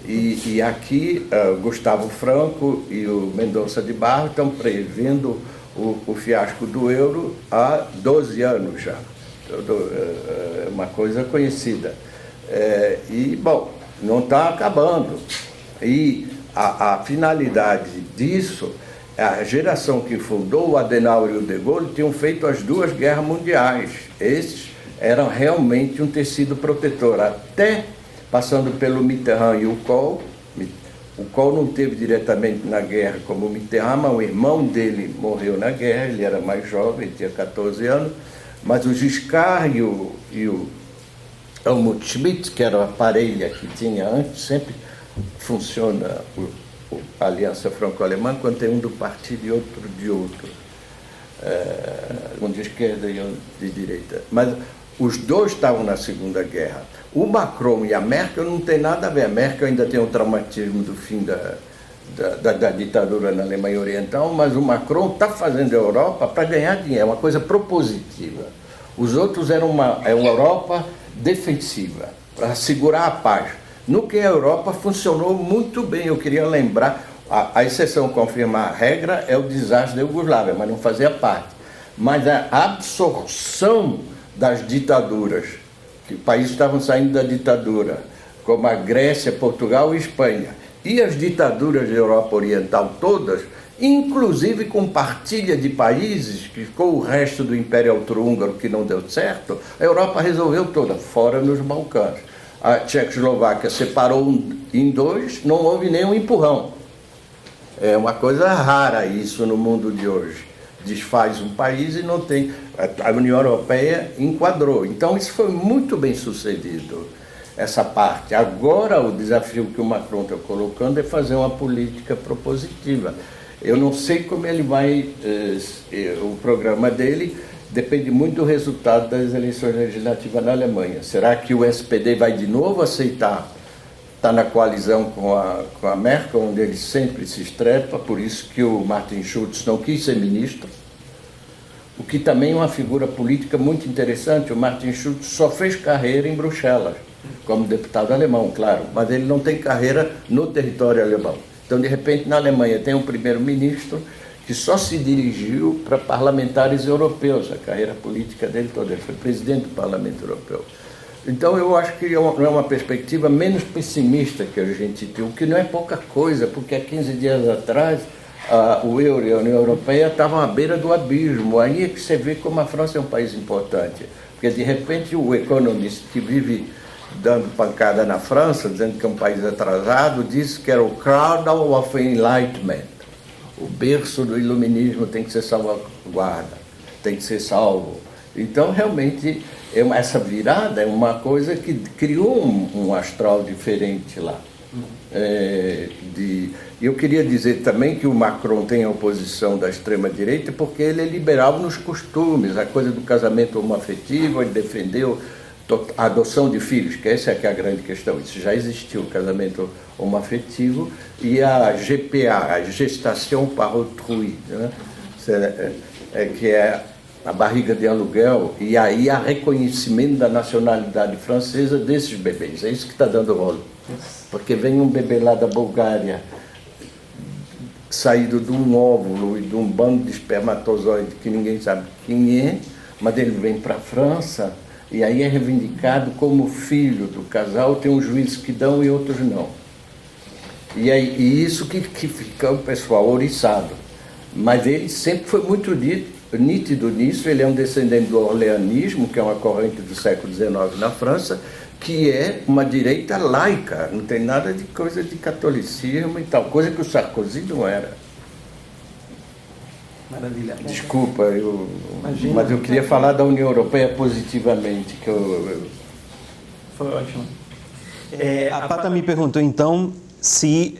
Speaker 2: E aqui, Gustavo Franco e o Mendonça de Barros estão prevendo o fiasco do euro há 12 anos já. É uma coisa conhecida. Bom, não está acabando. E a finalidade disso, a geração que fundou o Adenauer e o De Gaulle tinham feito as 2 guerras mundiais. Esses eram realmente um tecido protetor, até passando pelo Mitterrand e o Kohl. O Kohl não teve diretamente na guerra como o Mitterrand, mas o irmão dele morreu na guerra, ele era mais jovem, tinha 14 anos, mas o Giscard e o Helmut Schmidt, que era a parelha que tinha antes, sempre funciona a aliança franco-alemã quando tem um do partido e outro de outro, um de esquerda e um de direita. Mas os dois estavam na Segunda Guerra. O Macron e a Merkel não tem nada a ver. A Merkel ainda tem o traumatismo do fim da ditadura na Alemanha Oriental, mas o Macron está fazendo a Europa para ganhar dinheiro, é uma coisa propositiva. Os outros eram uma Europa defensiva, para segurar a paz. No que a Europa funcionou muito bem. Eu queria lembrar, a exceção confirmar a regra é o desastre da Iugoslávia, mas não fazia parte. Mas a absorção das ditaduras, que países estavam saindo da ditadura, como a Grécia, Portugal e Espanha, e as ditaduras da Europa Oriental todas, inclusive com partilha de países, que ficou o resto do Império Austro-Húngaro que não deu certo, a Europa resolveu toda, fora nos Balcãs. A Tchecoslováquia separou em 2, não houve nenhum empurrão. É uma coisa rara isso no mundo de hoje. Desfaz um país e não tem... A União Europeia enquadrou. Então, isso foi muito bem sucedido, essa parte. Agora, o desafio que o Macron está colocando é fazer uma política propositiva. Eu não sei como ele vai... o programa dele depende muito do resultado das eleições legislativas na Alemanha. Será que o SPD vai de novo aceitar? Está na coalizão com a Merkel, onde ele sempre se estrepa, por isso que o Martin Schulz não quis ser ministro, o que também é uma figura política muito interessante. O Martin Schulz só fez carreira em Bruxelas, como deputado alemão, claro, mas ele não tem carreira no território alemão. Então, de repente, na Alemanha tem um primeiro-ministro que só se dirigiu para parlamentares europeus, a carreira política dele toda, ele foi presidente do Parlamento Europeu. Então eu acho que é uma perspectiva menos pessimista que a gente tem, o que não é pouca coisa, porque há 15 dias atrás o euro e a União Europeia estavam à beira do abismo. Aí é que você vê como a França é um país importante, porque de repente o Economist, que vive dando pancada na França, dizendo que é um país atrasado, disse que era o cradle of enlightenment, o berço do iluminismo tem que ser salvaguarda, tem que ser salvo. Então realmente essa virada é uma coisa que criou um astral diferente lá. Eu queria dizer também que o Macron tem a oposição da extrema-direita porque ele é liberal nos costumes, a coisa do casamento homoafetivo, ele defendeu a adoção de filhos, que essa é que é a grande questão. Isso já existiu, o casamento homoafetivo, e a GPA, a Gestation par autrui, né? Que é a barriga de aluguel, e aí há reconhecimento da nacionalidade francesa desses bebês. É isso que está dando rolo. Porque vem um bebê lá da Bulgária, saído de um óvulo e de um bando de espermatozoide que ninguém sabe quem é, mas ele vem para a França, e aí é reivindicado como filho do casal, tem uns juízes que dão e outros não. E isso que fica o pessoal ouriçado. Mas ele sempre foi muito nítido nisso. Ele é um descendente do orleanismo, que é uma corrente do século XIX na França, que é uma direita laica, não tem nada de coisa de catolicismo e tal, coisa que o Sarkozy não era.
Speaker 3: Maravilha.
Speaker 2: Desculpa, mas eu queria falar da União Europeia positivamente.
Speaker 3: Foi ótimo. A Pata me perguntou, então, se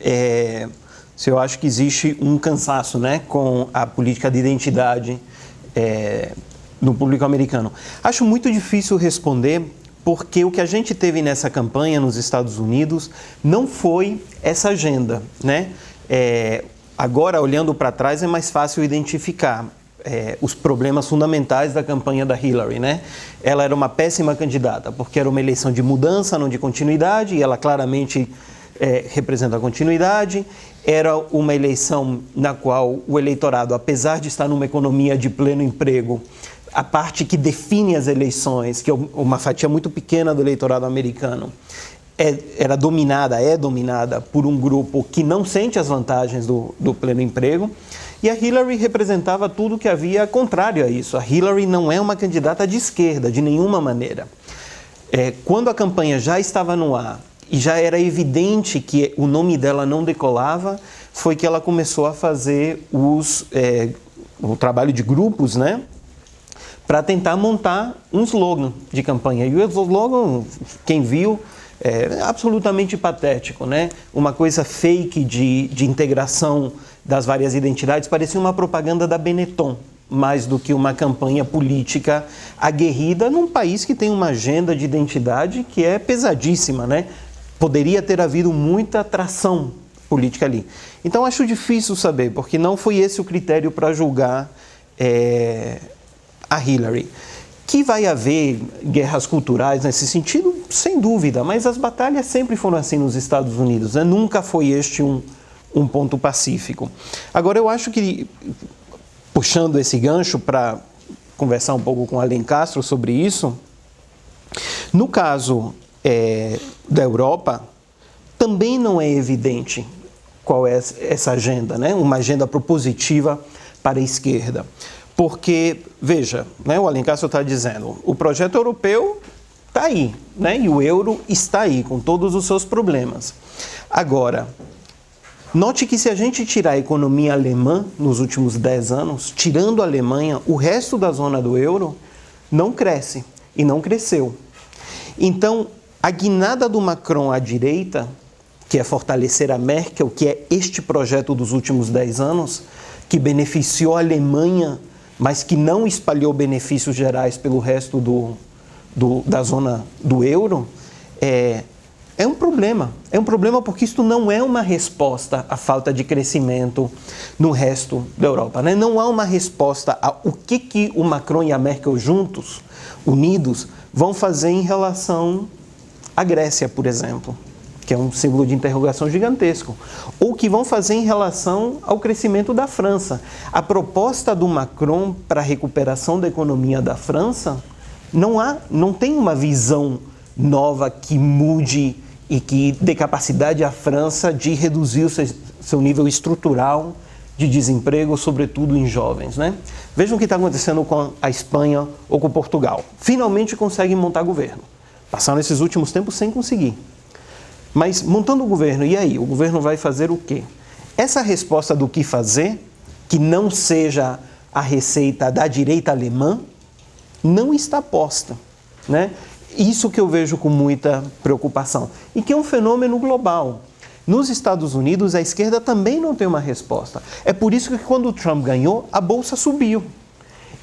Speaker 3: eu acho que existe um cansaço, né, com a política de identidade no público americano. Acho muito difícil responder, porque o que a gente teve nessa campanha nos Estados Unidos não foi essa agenda, né? Agora, olhando para trás, é mais fácil identificar os problemas fundamentais da campanha da Hillary, né? Ela era uma péssima candidata, porque era uma eleição de mudança, não de continuidade, e ela claramente representa a continuidade. Era uma eleição na qual o eleitorado, apesar de estar numa economia de pleno emprego, a parte que define as eleições, que é uma fatia muito pequena do eleitorado americano, é dominada por um grupo que não sente as vantagens do pleno emprego, e a Hillary representava tudo que havia contrário a isso. A Hillary não é uma candidata de esquerda, de nenhuma maneira. Quando a campanha já estava no ar e já era evidente que o nome dela não decolava, foi que ela começou a fazer o trabalho de grupos, né, para tentar montar um slogan de campanha. E o slogan, quem viu, é absolutamente patético, né? Uma coisa fake de integração das várias identidades, parecia uma propaganda da Benetton, mais do que uma campanha política aguerrida num país que tem uma agenda de identidade que é pesadíssima, né? Poderia ter havido muita atração política ali. Então, acho difícil saber, porque não foi esse o critério para julgar a Hillary. Que vai haver guerras culturais nesse sentido, sem dúvida, mas as batalhas sempre foram assim nos Estados Unidos, né? Nunca foi este um ponto pacífico. Agora, eu acho que, puxando esse gancho para conversar um pouco com o Alencastro sobre isso, no caso da Europa, também não é evidente qual é essa agenda, né? Uma agenda propositiva para a esquerda. Porque, veja, né, o Alencastro está dizendo, o projeto europeu está aí, né, e o euro está aí, com todos os seus problemas. Agora, note que se a gente tirar a economia alemã nos últimos 10 anos, tirando a Alemanha, o resto da zona do euro não cresce e não cresceu. Então, a guinada do Macron à direita, que é fortalecer a Merkel, que é este projeto dos últimos 10 anos, que beneficiou a Alemanha, mas que não espalhou benefícios gerais pelo resto da zona do euro, é um problema. É um problema porque isto não é uma resposta à falta de crescimento no resto da Europa, né? Não há uma resposta ao que o Macron e a Merkel juntos, unidos, vão fazer em relação à Grécia, por exemplo, que é um símbolo de interrogação gigantesco, ou que vão fazer em relação ao crescimento da França. A proposta do Macron para a recuperação da economia da França não tem uma visão nova que mude e que dê capacidade à França de reduzir o seu nível estrutural de desemprego, sobretudo em jovens, né? Vejam o que está acontecendo com a Espanha ou com Portugal. Finalmente conseguem montar governo. Passaram esses últimos tempos sem conseguir. Mas montando o governo, e aí? O governo vai fazer o quê? Essa resposta do que fazer, que não seja a receita da direita alemã, não está posta, né? Isso que eu vejo com muita preocupação. E que é um fenômeno global. Nos Estados Unidos, a esquerda também não tem uma resposta. É por isso que quando o Trump ganhou, a bolsa subiu.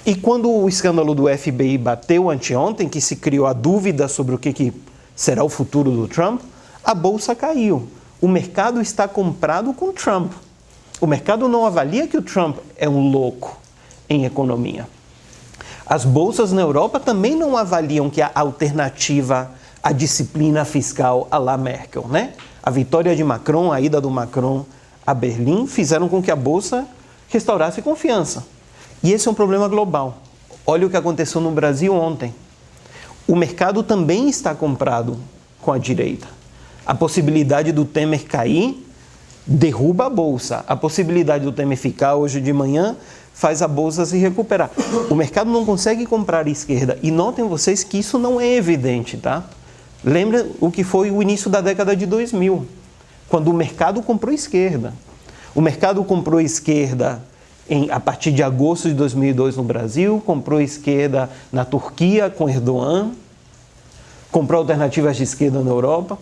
Speaker 3: E quando o escândalo do FBI bateu anteontem, que se criou a dúvida sobre o que será o futuro do Trump, a bolsa caiu. O mercado está comprado com Trump. O mercado não avalia que o Trump é um louco em economia. As bolsas na Europa também não avaliam que a alternativa à disciplina fiscal à la Merkel, né? A vitória de Macron, a ida do Macron a Berlim, fizeram com que a bolsa restaurasse confiança. E esse é um problema global. Olha o que aconteceu no Brasil ontem. O mercado também está comprado com a direita. A possibilidade do Temer cair derruba a bolsa. A possibilidade do Temer ficar hoje de manhã faz a bolsa se recuperar. O mercado não consegue comprar a esquerda. E notem vocês que isso não é evidente, tá? Lembra o que foi o início da década de 2000, quando o mercado comprou a esquerda. O mercado comprou a esquerda a partir de agosto de 2002 no Brasil, comprou a esquerda na Turquia com Erdogan, comprou alternativas de esquerda na Europa.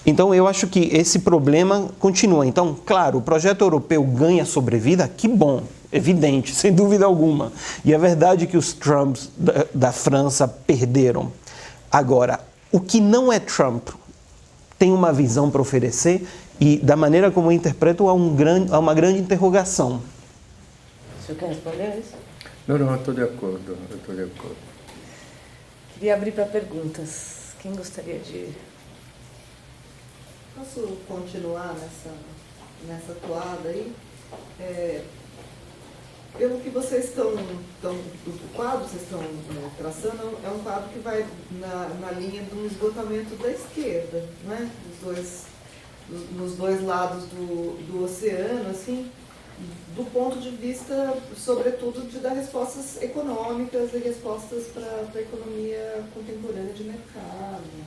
Speaker 3: Então, eu acho que esse problema continua. Então, claro, o projeto europeu ganha sobrevida, que bom, evidente, sem dúvida alguma. E é verdade que os Trumps da França perderam. Agora, o que não é Trump tem uma visão para oferecer e, da maneira como eu interpreto, há uma grande interrogação.
Speaker 1: O senhor quer responder isso?
Speaker 2: Não, eu estou de acordo,
Speaker 1: Queria abrir para perguntas. Quem gostaria de...
Speaker 4: Posso continuar nessa toada aí? Pelo que vocês do quadro que vocês estão traçando, é um quadro que vai na linha do esgotamento da esquerda, né? Nos dois lados do oceano, assim, do ponto de vista, sobretudo, de dar respostas econômicas e respostas para a economia contemporânea de mercado. Né?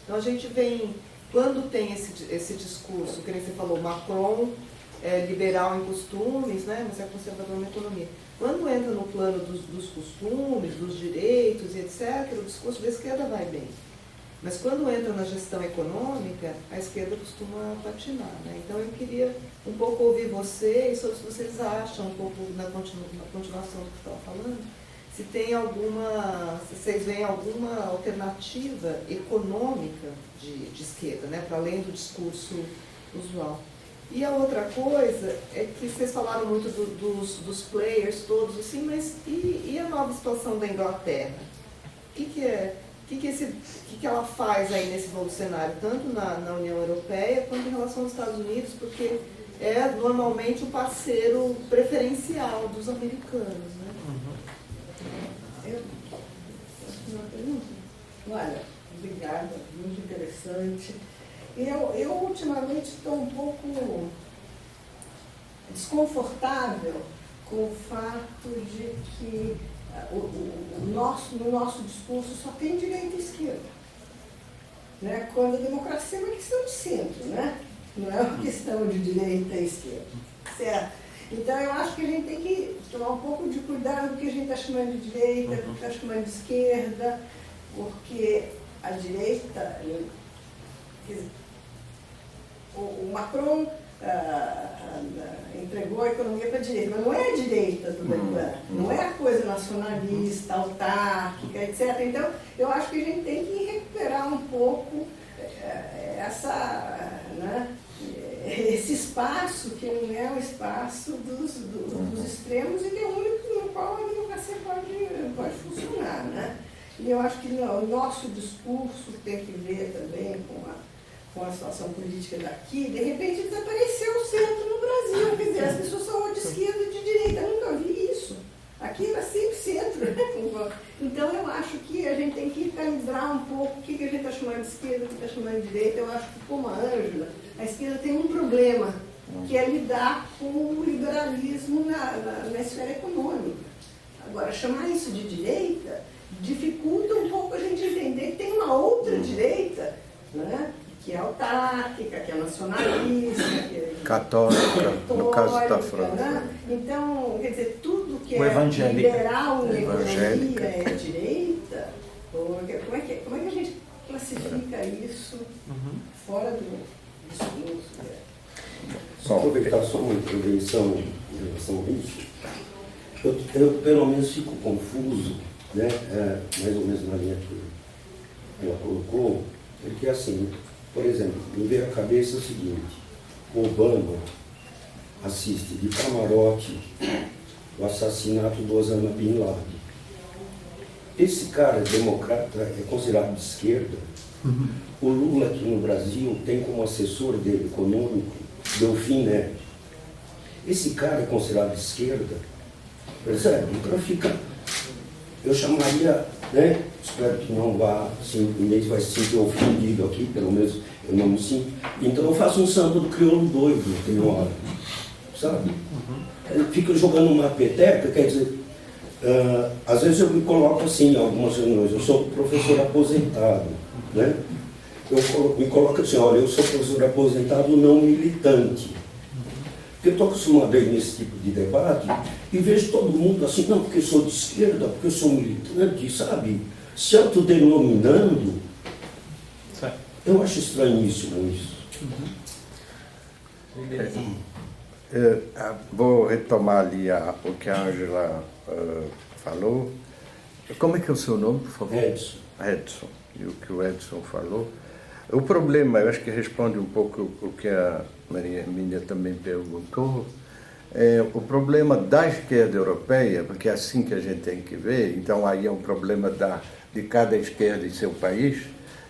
Speaker 4: Então, a gente vem, quando tem esse discurso, que nem você falou, Macron é liberal em costumes, né, mas é conservador na economia. Quando entra no plano dos costumes, dos direitos e etc., o discurso da esquerda vai bem. Mas quando entra na gestão econômica, a esquerda costuma patinar. Né? Então eu queria um pouco ouvir vocês, sobre se vocês acham, um pouco na continuação do que estava falando, se vocês veem alguma alternativa econômica de esquerda, né, para além do discurso usual. E a outra coisa é que vocês falaram muito dos players todos, assim, mas e a nova situação da Inglaterra? O que ela faz aí nesse novo cenário, tanto na União Europeia quanto em relação aos Estados Unidos, porque é normalmente o parceiro preferencial dos americanos, né?
Speaker 5: Eu posso fazer uma pergunta? Olha, obrigada, muito interessante. Eu ultimamente estou um pouco desconfortável com o fato de que no nosso discurso só tem direita e esquerda. Né? Quando a democracia é uma questão de centro, né? Não é uma questão de direita e esquerda. Certo? Então eu acho que a gente tem que tomar um pouco de cuidado do que a gente está chamando de direita, do que está chamando de esquerda, porque a direita... O Macron entregou a economia para a direita, mas não é a direita do Leguin, não é a coisa nacionalista, autárquica, etc. Então, eu acho que a gente tem que recuperar um pouco esse espaço que não é o espaço dos extremos e que é o único no qual a democracia pode funcionar. Né? E eu acho que o nosso discurso tem que ver também com a situação política daqui. De repente desapareceu o centro no Brasil, quer dizer, as pessoas são de esquerda e de direita, eu nunca vi isso. Aqui era sempre centro. Então eu acho que a gente gente tem que calibrar um pouco o que a gente está chamando de esquerda, o que está chamando de direita. Eu acho que, como a Ângela, a esquerda tem um problema, que é lidar com o liberalismo na esfera econômica. Agora, chamar isso de direita dificulta um pouco a gente entender que tem uma outra direita, né? Que é autárquica, que é nacionalista, que é
Speaker 2: católica, no caso da França.
Speaker 5: né? Então, quer dizer, tudo que
Speaker 3: O
Speaker 5: é
Speaker 3: evangélica.
Speaker 5: liberal na
Speaker 2: Evangélica.
Speaker 5: economia é direita, como é que a gente classifica isso fora do discurso?
Speaker 6: Só aproveitar só uma intervenção em relação a isso. Eu pelo menos fico confuso, né? Mais ou menos na linha que ela colocou, porque assim, por exemplo, me veio à cabeça o seguinte: o Obama assiste de camarote o assassinato do Osama Bin Laden. Esse cara democrata é considerado de esquerda. O Lula aqui no Brasil tem como assessor dele econômico Delfim Neto. Esse cara é considerado de esquerda. Percebe? Então fica. Eu chamaria, né? Espero que não vá, assim, ninguém vai se sentir ofendido aqui, pelo menos eu não me sinto. Então eu faço um samba do crioulo doido, tem uma hora. Sabe? Fica jogando uma peteca, quer dizer, às vezes eu me coloco assim em algumas reuniões, eu sou professor aposentado, né? Eu me coloco assim, olha, eu sou professor aposentado não militante. Porque eu estou acostumado a ir nesse tipo de debate e vejo todo mundo assim, não, porque eu sou de esquerda, porque eu sou militante, sabe? Se autodenominando, eu acho estranhíssimo isso.
Speaker 2: Vou retomar ali o que a Ângela falou. Como é que é o seu nome, por favor?
Speaker 6: Edson.
Speaker 2: Edson. E o que o Edson falou. O problema, eu acho que responde um pouco o que a Maria Hermínia também perguntou, o problema da esquerda europeia, porque é assim que a gente tem que ver, então aí é um problema de cada esquerda em seu país,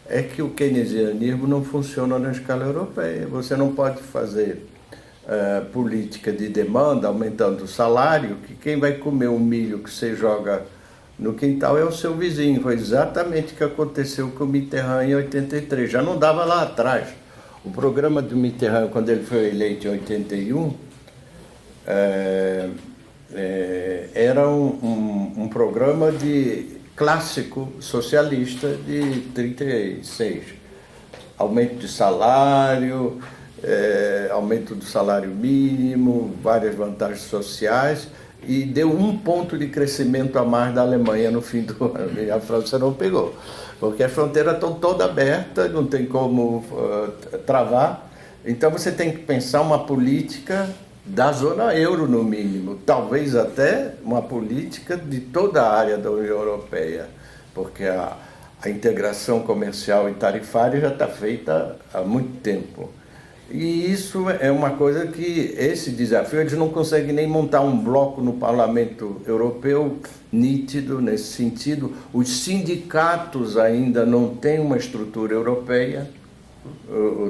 Speaker 2: é que o keynesianismo não funciona na escala europeia. Você não pode fazer política de demanda aumentando o salário, que quem vai comer o milho que você joga no quintal é o seu vizinho. Foi exatamente o que aconteceu com o Mitterrand em 83. Já não dava lá atrás. O programa do Mitterrand, quando ele foi eleito em 81, era um programa clássico socialista de 36. Aumento de salário, aumento do salário mínimo, várias vantagens sociais, e deu 1 ponto de crescimento a mais da Alemanha no fim do ano. E a França não pegou, porque as fronteiras estão todas abertas, não tem como travar. Então você tem que pensar uma política da zona euro, no mínimo, talvez até uma política de toda a área da União Europeia, porque a integração comercial e tarifária já está feita há muito tempo. E isso é uma coisa que, esse desafio, eles não conseguem nem montar um bloco no Parlamento Europeu nítido nesse sentido. Os sindicatos ainda não têm uma estrutura europeia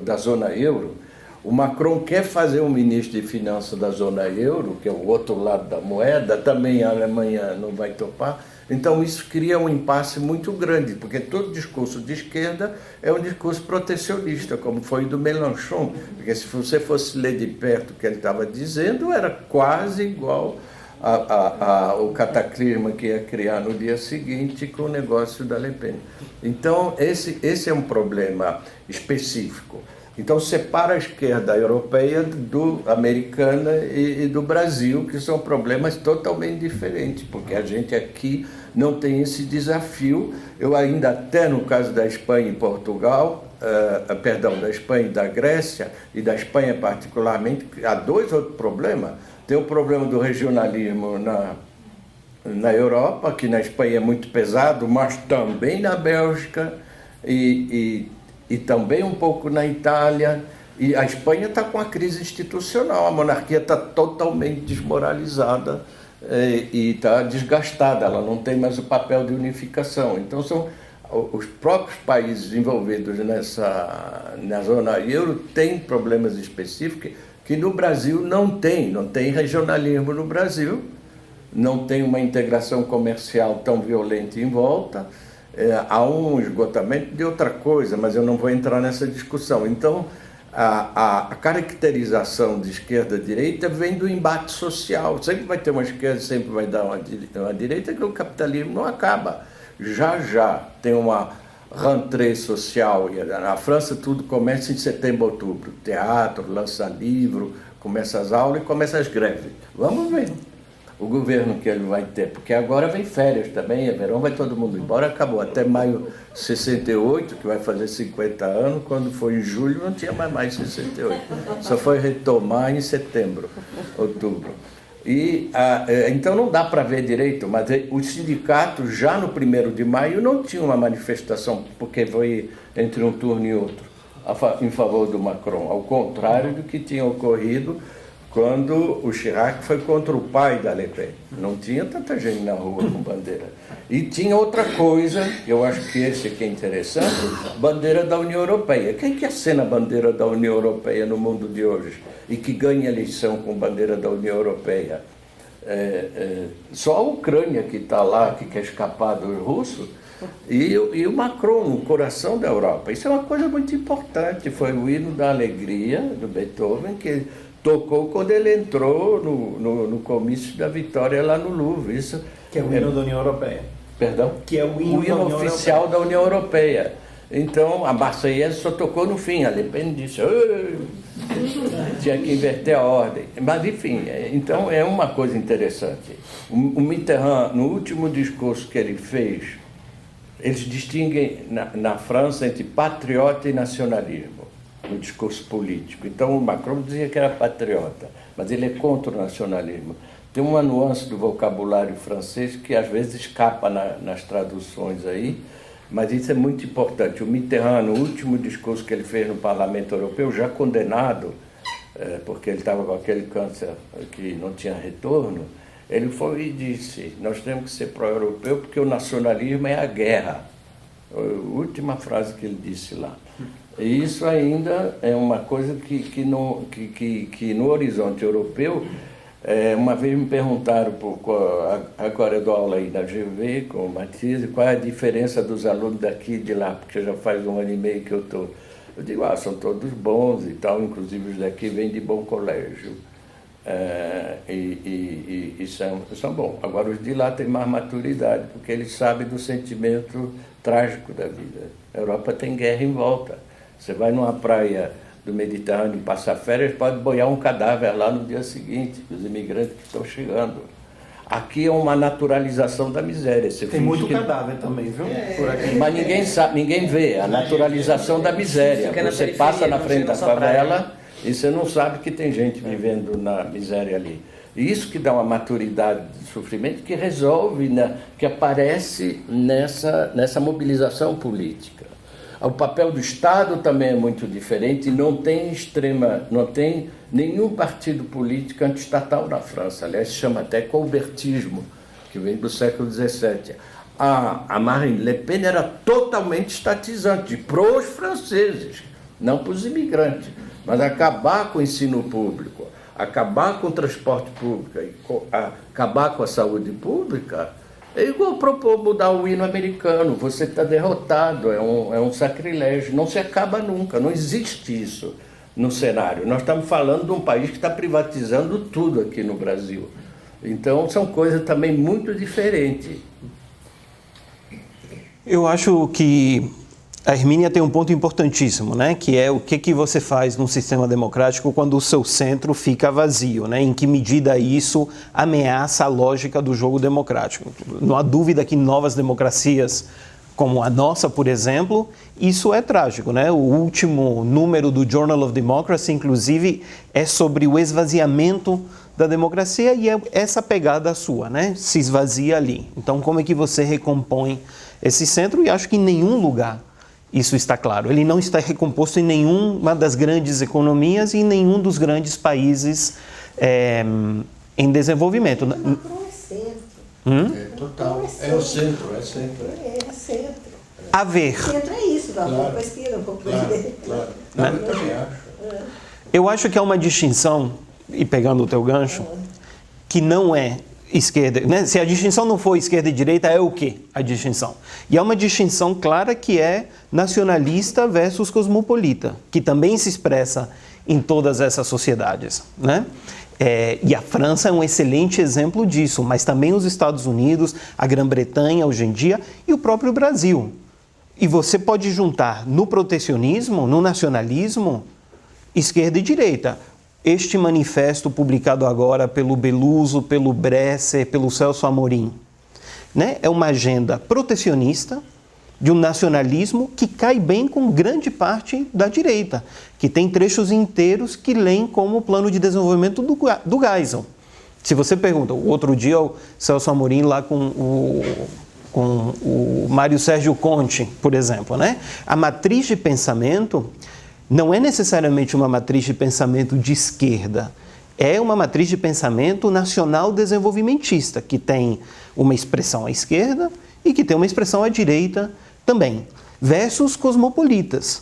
Speaker 2: da zona euro. O Macron quer fazer um ministro de finanças da zona euro, que é o outro lado da moeda, também a Alemanha não vai topar. Então isso cria um impasse muito grande, porque todo discurso de esquerda é um discurso protecionista, como foi o do Mélenchon, porque se você fosse ler de perto o que ele estava dizendo, era quase igual ao cataclisma que ia criar no dia seguinte com o negócio da Le Pen. Então esse é um problema específico. Então separa a esquerda europeia do americana e do Brasil, que são problemas totalmente diferentes, porque a gente aqui não tem esse desafio. Eu ainda até no caso da Espanha e Portugal, da Espanha e da Grécia, e da Espanha particularmente, há 2 outros problemas. Tem o problema do regionalismo na Europa, que na Espanha é muito pesado, mas também na Bélgica e também um pouco na Itália. E a Espanha está com a crise institucional, a monarquia está totalmente desmoralizada e está desgastada, ela não tem mais o papel de unificação. Então são os próprios países envolvidos na zona euro têm problemas específicos que no Brasil não tem regionalismo no Brasil, não tem uma integração comercial tão violenta em volta. há um esgotamento de outra coisa, mas eu não vou entrar nessa discussão. Então, a caracterização de esquerda-direita vem do embate social. Sempre vai ter uma esquerda, sempre vai dar uma direita, que o capitalismo não acaba. Já tem uma rentrée social. Na França tudo começa em setembro, outubro. Teatro, lança livro, começa as aulas e começa as greves. Vamos ver o governo que ele vai ter, porque agora vem férias também, é verão, vai todo mundo embora, acabou. Até maio 68, que vai fazer 50 anos, quando foi em julho não tinha mais 68. Só foi retomar em setembro, outubro. Então não dá para ver direito, mas os sindicatos já no 1º de maio não tinham uma manifestação, porque foi entre um turno e outro, em favor do Macron, ao contrário do que tinha ocorrido quando o Chirac foi contra o pai da Le Pen. Não tinha tanta gente na rua com bandeira. E tinha outra coisa, eu acho que esse aqui é interessante, bandeira da União Europeia. Quem que assina a bandeira da União Europeia no mundo de hoje e que ganha eleição com bandeira da União Europeia? Só a Ucrânia que está lá, que quer escapar dos russos, e o Macron, no coração da Europa. Isso é uma coisa muito importante. Foi o hino da alegria, do Beethoven, que tocou quando ele entrou no comício da vitória lá no Louvre. Isso
Speaker 3: que é o hino da União Europeia.
Speaker 2: Perdão?
Speaker 3: Que é o hino
Speaker 2: oficial da União Europeia. Então, a Marseillaise só tocou no fim. A Le Pen disse, tinha que inverter a ordem. Mas, enfim, então é uma coisa interessante. O Mitterrand, no último discurso que ele fez, eles distinguem na França entre patriota e nacionalismo, no discurso político. Então, o Macron dizia que era patriota, mas ele é contra o nacionalismo. Tem uma nuance do vocabulário francês que às vezes escapa nas traduções aí, mas isso é muito importante. O Mitterrand, no último discurso que ele fez no Parlamento Europeu, já condenado, porque ele estava com aquele câncer que não tinha retorno, ele foi e disse, nós temos que ser pró-europeu porque o nacionalismo é a guerra. A última frase que ele disse lá. E isso ainda é uma coisa que no horizonte europeu, uma vez me perguntaram, agora eu dou aula aí na GV com o Matisse, qual é a diferença dos alunos daqui e de lá, porque já faz 1 ano e meio que eu estou. Eu digo, são todos bons e tal, inclusive os daqui vêm de bom colégio. E são bons. Agora os de lá têm mais maturidade, porque eles sabem do sentimento trágico da vida. A Europa tem guerra em volta. Você vai numa praia do Mediterrâneo passar férias, pode boiar um cadáver lá no dia seguinte, os imigrantes que estão chegando. Aqui é uma naturalização da miséria.
Speaker 3: Tem muito cadáver também, viu? Por aqui.
Speaker 2: Mas ninguém sabe, ninguém vê a naturalização da miséria. Você passa na frente da favela e você não sabe que tem gente vivendo na miséria ali. E isso que dá uma maturidade de sofrimento que resolve, que aparece nessa mobilização política. O papel do Estado também é muito diferente e não tem nenhum partido político antiestatal na França. Aliás, se chama até colbertismo, que vem do século XVII. A Marine Le Pen era totalmente estatizante, para os franceses, não para os imigrantes. Mas acabar com o ensino público, acabar com o transporte público, acabar com a saúde pública, é igual propor mudar o hino americano. Você está derrotado, é um sacrilégio. Não se acaba nunca, não existe isso no cenário. Nós estamos falando de um país que está privatizando tudo aqui no Brasil. Então, são coisas também muito diferentes.
Speaker 3: Eu acho que a Hermínia tem um ponto importantíssimo, né? Que é o que você faz num sistema democrático quando o seu centro fica vazio, né? Em que medida isso ameaça a lógica do jogo democrático. Não há dúvida que novas democracias, como a nossa, por exemplo, isso é trágico, né? O último número do Journal of Democracy, inclusive, é sobre o esvaziamento da democracia e é essa pegada sua, né? Se esvazia ali. Então, como é que você recompõe esse centro? E acho que em nenhum lugar isso está claro. Ele não está recomposto em nenhuma das grandes economias e em nenhum dos grandes países em desenvolvimento.
Speaker 5: Macron é centro.
Speaker 2: Total. É o centro.
Speaker 5: É centro.
Speaker 3: A ver.
Speaker 5: Centro é isso, dá um pouco para a esquerda, um pouco para a direita.
Speaker 2: Claro. Não, eu também acho.
Speaker 3: Eu acho que há uma distinção, e pegando o teu gancho, que não é esquerda, né? Se a distinção não for esquerda e direita, é o quê a distinção? E é uma distinção clara que é nacionalista versus cosmopolita, que também se expressa em todas essas sociedades, né? E a França é um excelente exemplo disso, mas também os Estados Unidos, a Grã-Bretanha hoje em dia e o próprio Brasil. E você pode juntar no protecionismo, no nacionalismo, esquerda e direita. Este manifesto publicado agora pelo Beluso, pelo Bresser, pelo Celso Amorim, né? É uma agenda protecionista, de um nacionalismo que cai bem com grande parte da direita, que tem trechos inteiros que leem como o plano de desenvolvimento do Geisel. Se você pergunta, o outro dia o Celso Amorim lá com o Mário Sérgio Conte, por exemplo, né? A matriz de pensamento não é necessariamente uma matriz de pensamento de esquerda, é uma matriz de pensamento nacional desenvolvimentista, que tem uma expressão à esquerda e que tem uma expressão à direita também, versus cosmopolitas,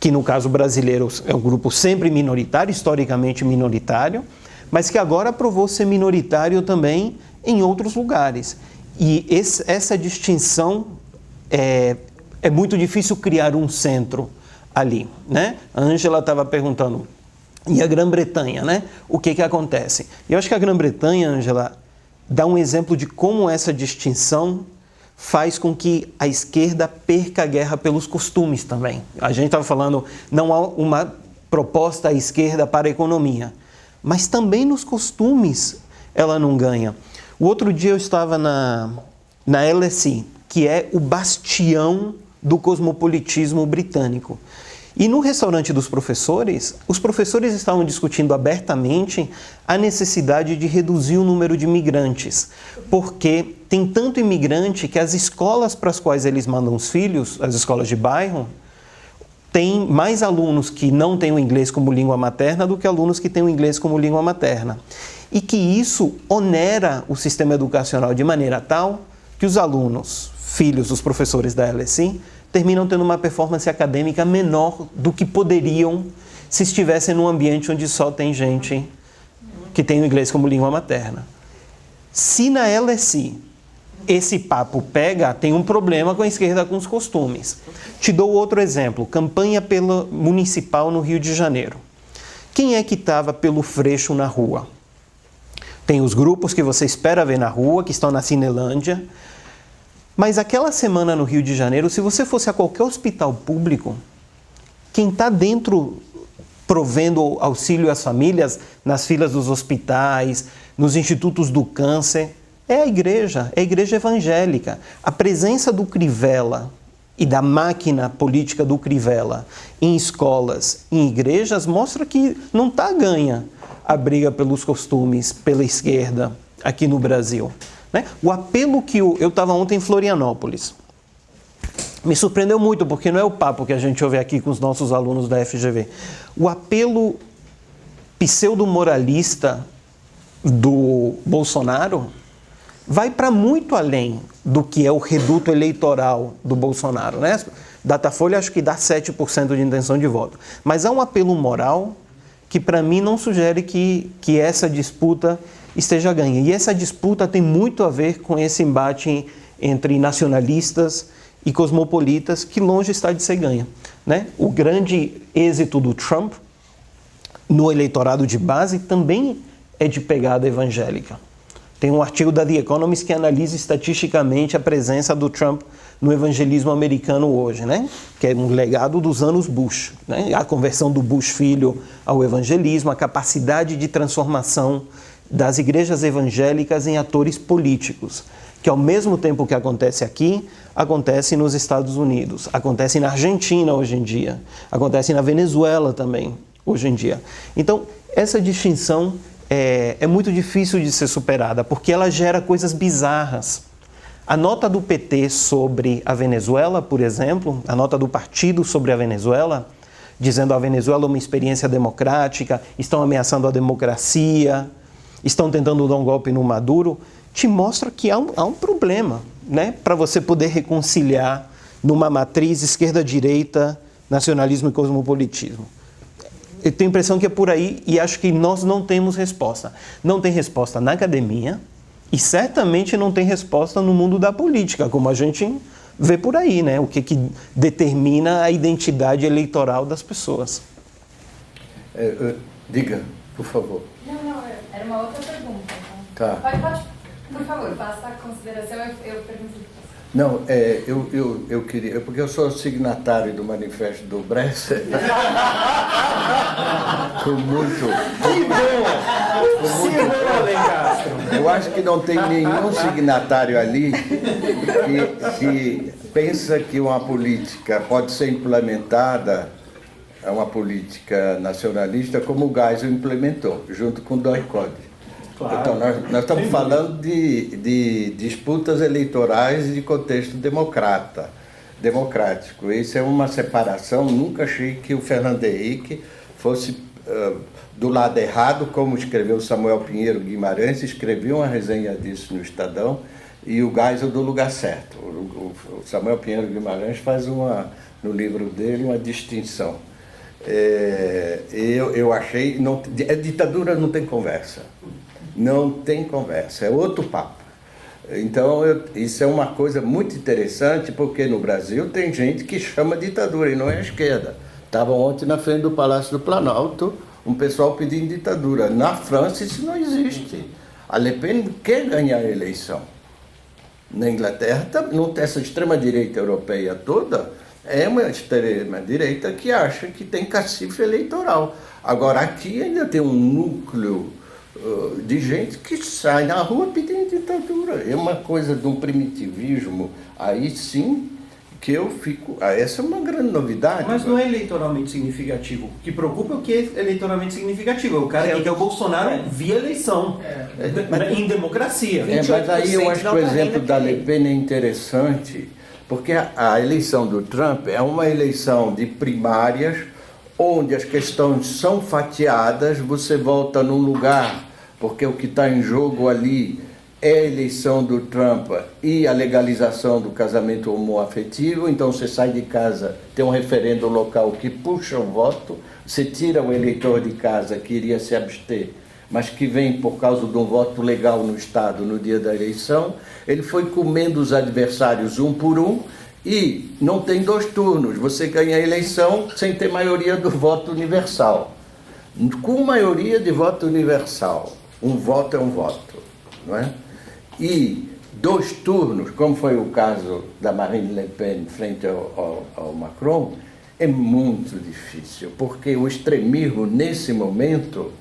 Speaker 3: que no caso brasileiro é um grupo sempre minoritário, historicamente minoritário, mas que agora provou ser minoritário também em outros lugares. E essa distinção é muito difícil criar um centro ali, né? A Ângela estava perguntando, e a Grã-Bretanha, né? O que acontece? Eu acho que a Grã-Bretanha, Ângela, dá um exemplo de como essa distinção faz com que a esquerda perca a guerra pelos costumes também. A gente estava falando, não há uma proposta à esquerda para a economia, mas também nos costumes ela não ganha. O outro dia eu estava na LSE, que é o bastião do cosmopolitismo britânico. E no restaurante dos professores, os professores estavam discutindo abertamente a necessidade de reduzir o número de imigrantes, porque tem tanto imigrante que as escolas para as quais eles mandam os filhos, as escolas de bairro, tem mais alunos que não têm o inglês como língua materna do que alunos que têm o inglês como língua materna. E que isso onera o sistema educacional de maneira tal que os alunos, filhos dos professores da LSE, terminam tendo uma performance acadêmica menor do que poderiam se estivessem num ambiente onde só tem gente que tem o inglês como língua materna. Se na LSE esse papo pega, tem um problema com a esquerda com os costumes. Te dou outro exemplo, campanha pela municipal no Rio de Janeiro. Quem é que estava pelo Freixo na rua? Tem os grupos que você espera ver na rua, que estão na Cinelândia. Mas aquela semana no Rio de Janeiro, se você fosse a qualquer hospital público, quem está dentro provendo auxílio às famílias, nas filas dos hospitais, nos institutos do câncer, é a igreja evangélica. A presença do Crivella e da máquina política do Crivella em escolas, em igrejas, mostra que não está ganha a briga pelos costumes, pela esquerda, aqui no Brasil. Né? O apelo que eu estava ontem em Florianópolis, me surpreendeu muito, porque não é o papo que a gente ouve aqui com os nossos alunos da FGV. O apelo pseudo-moralista do Bolsonaro vai para muito além do que é o reduto eleitoral do Bolsonaro. Né? Datafolha acho que dá 7% de intenção de voto. Mas há um apelo moral que para mim não sugere que essa disputa esteja ganha. E essa disputa tem muito a ver com esse embate entre nacionalistas e cosmopolitas, que longe está de ser ganha. Né? O grande êxito do Trump no eleitorado de base também é de pegada evangélica. Tem um artigo da The Economist que analisa estatisticamente a presença do Trump no evangelismo americano hoje, né? Que é um legado dos anos Bush. Né? A conversão do Bush filho ao evangelismo, a capacidade de transformação das igrejas evangélicas em atores políticos, que ao mesmo tempo que acontece aqui, acontece nos Estados Unidos, acontece na Argentina hoje em dia, acontece na Venezuela também hoje em dia. Então, essa distinção é muito difícil de ser superada, porque ela gera coisas bizarras. A nota do PT sobre a Venezuela, por exemplo, a nota do partido sobre a Venezuela, dizendo a Venezuela é uma experiência democrática, estão ameaçando a democracia, estão tentando dar um golpe no Maduro, te mostra que há um problema, né, para você poder reconciliar numa matriz esquerda-direita, nacionalismo e cosmopolitismo. Eu tenho a impressão que é por aí e acho que nós não temos resposta. Não tem resposta na academia, E certamente não tem resposta no mundo da política, como a gente vê por aí, né? O que determina a identidade eleitoral das pessoas.
Speaker 2: Diga, por favor.
Speaker 7: Não, era uma outra pergunta. Então.
Speaker 2: Tá.
Speaker 7: Pode, por favor, faça a consideração, eu pergunto.
Speaker 2: Não, eu queria, porque eu sou signatário do Manifesto do Bresser. Com muito. Eu acho que não tem nenhum signatário ali que pensa que uma política pode ser implementada, uma política nacionalista, como o Geisel implementou, junto com o Doikode. Claro. Então, nós estamos falando de disputas eleitorais de contexto democrático. Isso é uma separação. Nunca achei que o Fernando Henrique fosse do lado errado, como escreveu Samuel Pinheiro Guimarães, escreveu uma resenha disso no Estadão, e o Geisel do lugar certo. O Samuel Pinheiro Guimarães faz no livro dele uma distinção. Eu achei... a ditadura não tem conversa. Não tem conversa, é outro papo. Então, isso é uma coisa muito interessante, porque no Brasil tem gente que chama ditadura, e não é a esquerda. Estavam ontem na frente do Palácio do Planalto, um pessoal pedindo ditadura. Na França isso não existe. A Le Pen quer ganhar a eleição. Na Inglaterra, essa extrema-direita europeia toda é uma extrema-direita que acha que tem cacife eleitoral. Agora, aqui ainda tem um núcleo de gente que sai na rua pedindo ditadura. É uma coisa de um primitivismo, aí sim, que eu fico... essa é uma grande novidade.
Speaker 8: Mas não é eleitoralmente significativo. O que preocupa é o que é eleitoralmente significativo. O cara que é o Bolsonaro via eleição, em democracia.
Speaker 2: Mas aí eu acho que o exemplo da Le Pen é interessante, porque a eleição do Trump é uma eleição de primárias, onde as questões são fatiadas, você volta num lugar, porque o que está em jogo ali é a eleição do Trump e a legalização do casamento homoafetivo, então você sai de casa, tem um referendo local que puxa o voto, você tira o eleitor de casa que iria se abster, mas que vem por causa de um voto legal no Estado no dia da eleição, ele foi comendo os adversários um por um, e não tem 2 turnos, você ganha a eleição sem ter maioria do voto universal. Com maioria de voto universal, um voto é um voto, não é? E 2 turnos, como foi o caso da Marine Le Pen frente ao Macron, é muito difícil, porque o extremismo, nesse momento,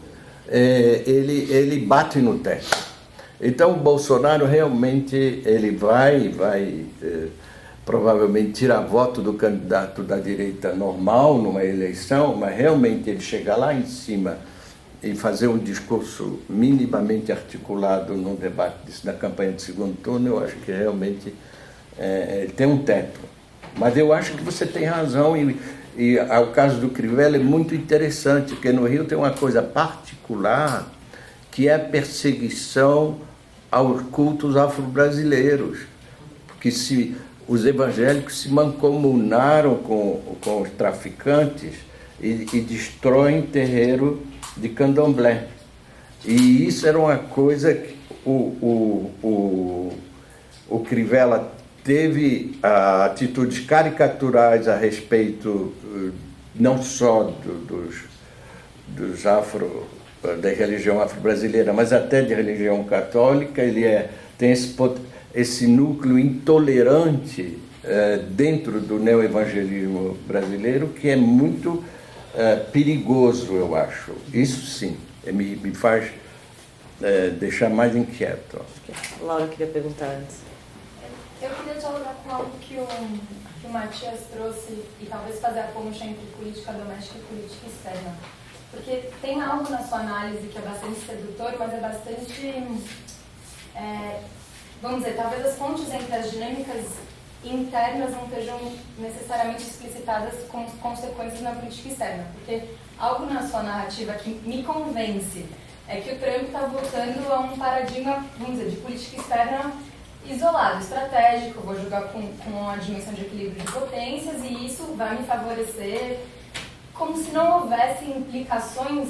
Speaker 2: ele bate no teto. Então, o Bolsonaro realmente ele vai provavelmente tirar voto do candidato da direita normal numa eleição, mas realmente ele chegar lá em cima e fazer um discurso minimamente articulado num debate na campanha de segundo turno, eu acho que realmente ele tem um teto. Mas eu acho que você tem razão, e o caso do Crivella é muito interessante, porque no Rio tem uma coisa particular, que é a perseguição aos cultos afro-brasileiros, porque os evangélicos se mancomunaram com os traficantes e destroem terreiro de candomblé. E isso era uma coisa que o Crivella teve atitudes caricaturais a respeito não só da religião afro-brasileira, mas até de religião católica. Ele tem esse núcleo intolerante dentro do neoevangelismo brasileiro, que é muito perigoso, eu acho. Isso sim, me faz deixar mais inquieto.
Speaker 1: Laura queria perguntar antes.
Speaker 7: Eu queria dialogar com algo que o Matias trouxe e talvez fazer a ponte entre política doméstica e política externa. Porque tem algo na sua análise que é bastante sedutor, mas é bastante... vamos dizer, talvez as pontes entre as dinâmicas internas não estejam necessariamente explicitadas como consequências na política externa. Porque algo na sua narrativa que me convence é que o Trump está voltando a um paradigma, vamos dizer, de política externa isolado, estratégico, vou jogar com a dimensão de equilíbrio de potências, e isso vai me favorecer, como se não houvesse implicações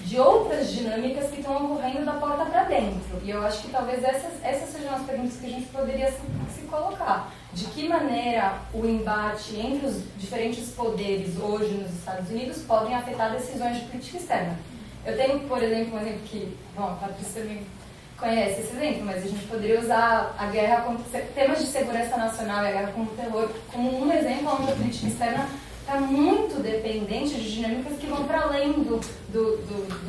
Speaker 7: de outras dinâmicas que estão ocorrendo da porta para dentro. E eu acho que talvez essas sejam as perguntas que a gente poderia se colocar. De que maneira o embate entre os diferentes poderes hoje nos Estados Unidos podem afetar decisões de política externa. Eu tenho, por exemplo, um exemplo que, bom, a Patrícia também conhece esse exemplo, mas a gente poderia usar a guerra contra temas de segurança nacional e a guerra contra o terror como um exemplo onde a política externa está muito dependente de dinâmicas que vão para além do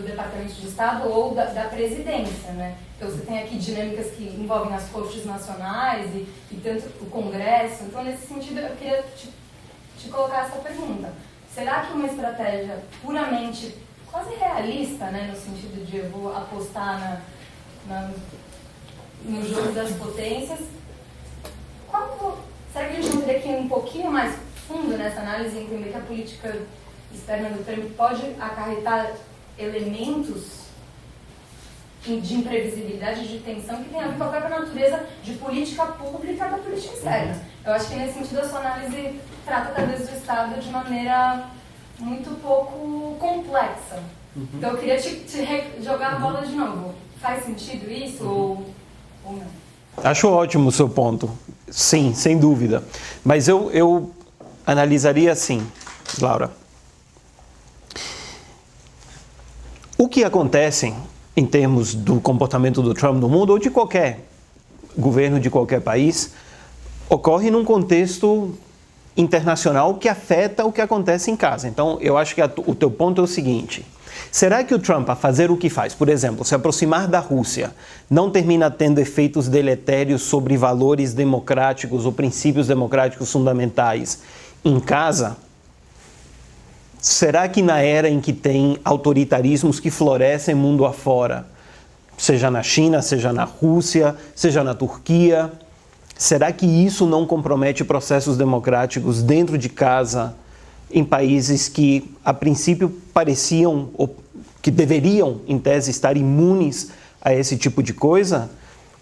Speaker 7: Departamento de Estado ou da presidência, né? Então você tem aqui dinâmicas que envolvem as cortes nacionais e tanto o Congresso. Então, nesse sentido, eu queria te colocar essa pergunta. Será que uma estratégia puramente, quase realista, né, no sentido de eu vou apostar no jogo das potências, será que a gente não teria que ir um pouquinho mais fundo nessa análise e entender que a política externa do Trump pode acarretar elementos de imprevisibilidade, de tensão, que tem a ver com a própria natureza de política pública da política externa? Eu acho que nesse sentido a sua análise trata talvez do Estado de maneira muito pouco complexa. Então eu queria te jogar a bola de novo. Faz sentido isso ou não?
Speaker 3: Acho ótimo o seu ponto. Sim, sem dúvida. Mas eu analisaria assim, Laura. O que acontece em termos do comportamento do Trump no mundo, ou de qualquer governo de qualquer país, ocorre num contexto internacional que afeta o que acontece em casa. Então, eu acho que o teu ponto é o seguinte: será que o Trump, a fazer o que faz, por exemplo, se aproximar da Rússia, não termina tendo efeitos deletérios sobre valores democráticos ou princípios democráticos fundamentais em casa? Será que na era em que tem autoritarismos que florescem mundo afora, seja na China, seja na Rússia, seja na Turquia, será que isso não compromete processos democráticos dentro de casa em países que, a princípio, pareciam, ou que deveriam, em tese, estar imunes a esse tipo de coisa?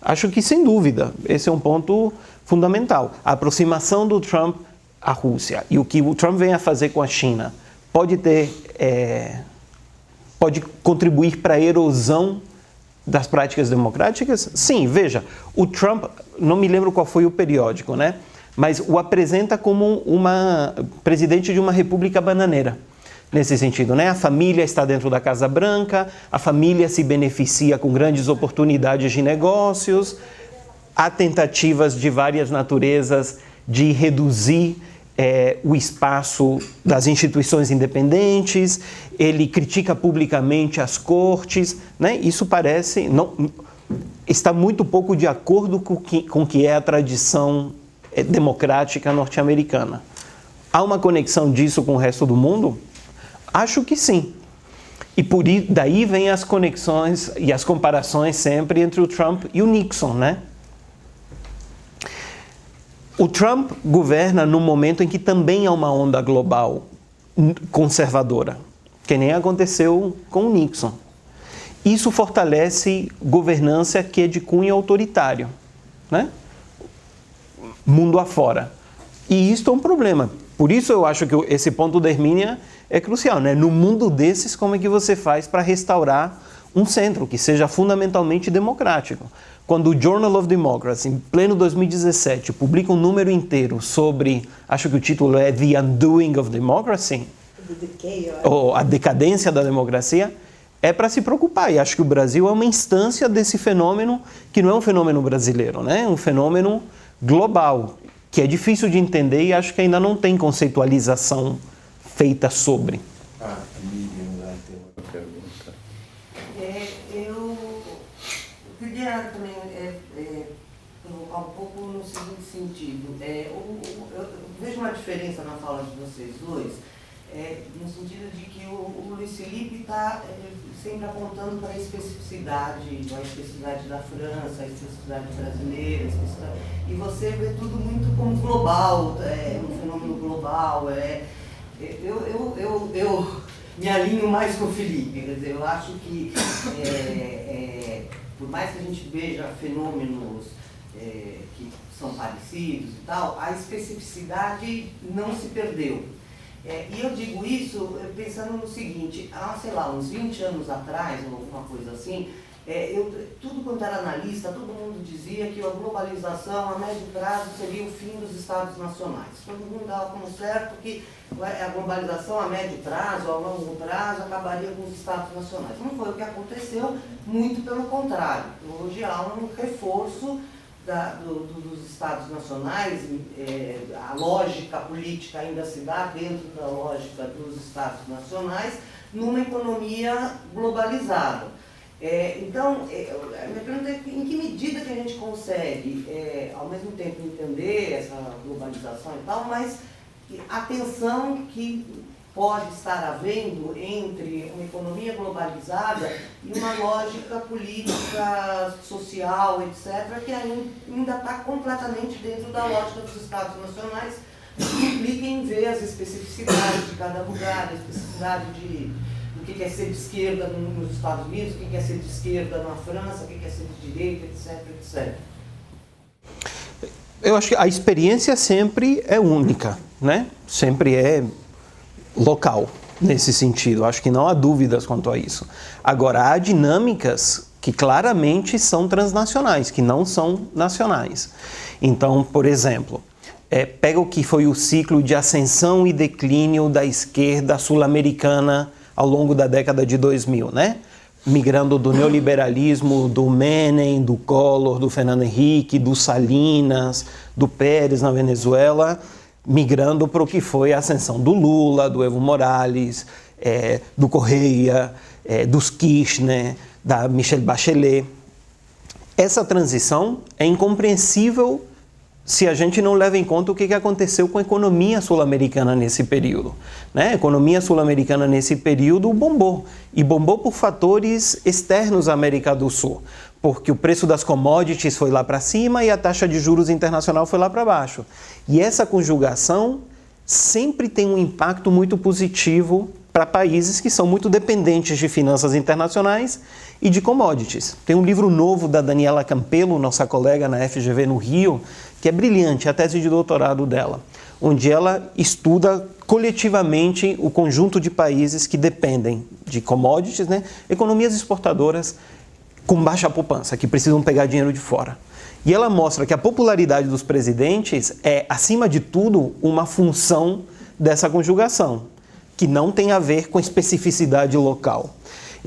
Speaker 3: Acho que, sem dúvida, esse é um ponto fundamental. A aproximação do Trump à Rússia e o que o Trump vem a fazer com a China pode contribuir para a erosão das práticas democráticas? Sim, veja, o Trump, não me lembro qual foi o periódico, né? Mas o apresenta como presidente de uma república bananeira, nesse sentido, né? A família está dentro da Casa Branca, a família se beneficia com grandes oportunidades de negócios, há tentativas de várias naturezas de reduzir o espaço das instituições independentes, ele critica publicamente as cortes, né? Isso parece, está muito pouco de acordo com o que é a tradição democrática norte-americana. Há uma conexão disso com o resto do mundo? Acho que sim. E daí vem as conexões e as comparações sempre entre o Trump e o Nixon, né? O Trump governa num momento em que também há uma onda global conservadora, que nem aconteceu com o Nixon. Isso fortalece governança que é de cunho autoritário, né? Mundo afora. E isso é um problema. Por isso eu acho que esse ponto da Hermínia é crucial, né? No mundo desses, como é que você faz para restaurar um centro que seja fundamentalmente democrático? Quando o Journal of Democracy, em pleno 2017, publica um número inteiro sobre, acho que o título é The Undoing of Democracy, ou a decadência da democracia, é para se preocupar. E acho que o Brasil é uma instância desse fenômeno, que não é um fenômeno brasileiro, né? É um fenômeno global, que é difícil de entender e acho que ainda não tem conceitualização feita sobre.
Speaker 2: Miriam, lá tem uma pergunta.
Speaker 9: Eu queria também colocar um pouco no seguinte sentido. Eu vejo uma diferença na fala de vocês dois, no sentido de que o Luiz Felipe está sempre apontando para a especificidade da França, a especificidade brasileira, e você vê tudo muito como global, um fenômeno global. Eu me alinho mais com o Felipe, quer dizer, eu acho que por mais que a gente veja fenômenos que são parecidos e tal, a especificidade não se perdeu. E eu digo isso pensando no seguinte, sei lá, uns 20 anos atrás, ou alguma coisa assim, tudo quanto era analista, todo mundo dizia que a globalização a médio prazo seria o fim dos Estados nacionais. Todo mundo dava como certo que a globalização a médio prazo, a longo prazo, acabaria com os Estados nacionais. Não foi o que aconteceu, muito pelo contrário. Hoje há um reforço dos Estados nacionais, a lógica política ainda se dá dentro da lógica dos Estados nacionais, numa economia globalizada. Então, a minha pergunta é em que medida que a gente consegue, ao mesmo tempo, entender essa globalização e tal, mas a tensão que pode estar havendo entre uma economia globalizada e uma lógica política, social, etc., que ainda está completamente dentro da lógica dos Estados nacionais, que implica em ver as especificidades de cada lugar, a especificidade do que é ser de esquerda nos Estados Unidos, o que é ser de esquerda na França, o que é ser de direita, etc., etc.
Speaker 3: Eu acho que a experiência sempre é única, né? Sempre é local, nesse sentido. Acho que não há dúvidas quanto a isso. Agora, há dinâmicas que claramente são transnacionais, que não são nacionais. Então, por exemplo, pega o que foi o ciclo de ascensão e declínio da esquerda sul-americana ao longo da década de 2000, né? Migrando do neoliberalismo, do Menem, do Collor, do Fernando Henrique, do Salinas, do Pérez na Venezuela, migrando para o que foi a ascensão do Lula, do Evo Morales, do Correia, dos Kirchner, da Michelle Bachelet. Essa transição é incompreensível se a gente não leva em conta o que aconteceu com a economia sul-americana nesse período, né? A economia sul-americana nesse período bombou, e bombou por fatores externos à América do Sul, porque o preço das commodities foi lá para cima e a taxa de juros internacional foi lá para baixo. E essa conjugação sempre tem um impacto muito positivo para países que são muito dependentes de finanças internacionais e de commodities. Tem um livro novo da Daniela Campelo, nossa colega na FGV no Rio, que é brilhante, a tese de doutorado dela, onde ela estuda coletivamente o conjunto de países que dependem de commodities, né? Economias exportadoras com baixa poupança, que precisam pegar dinheiro de fora. E ela mostra que a popularidade dos presidentes é, acima de tudo, uma função dessa conjugação, que não tem a ver com especificidade local.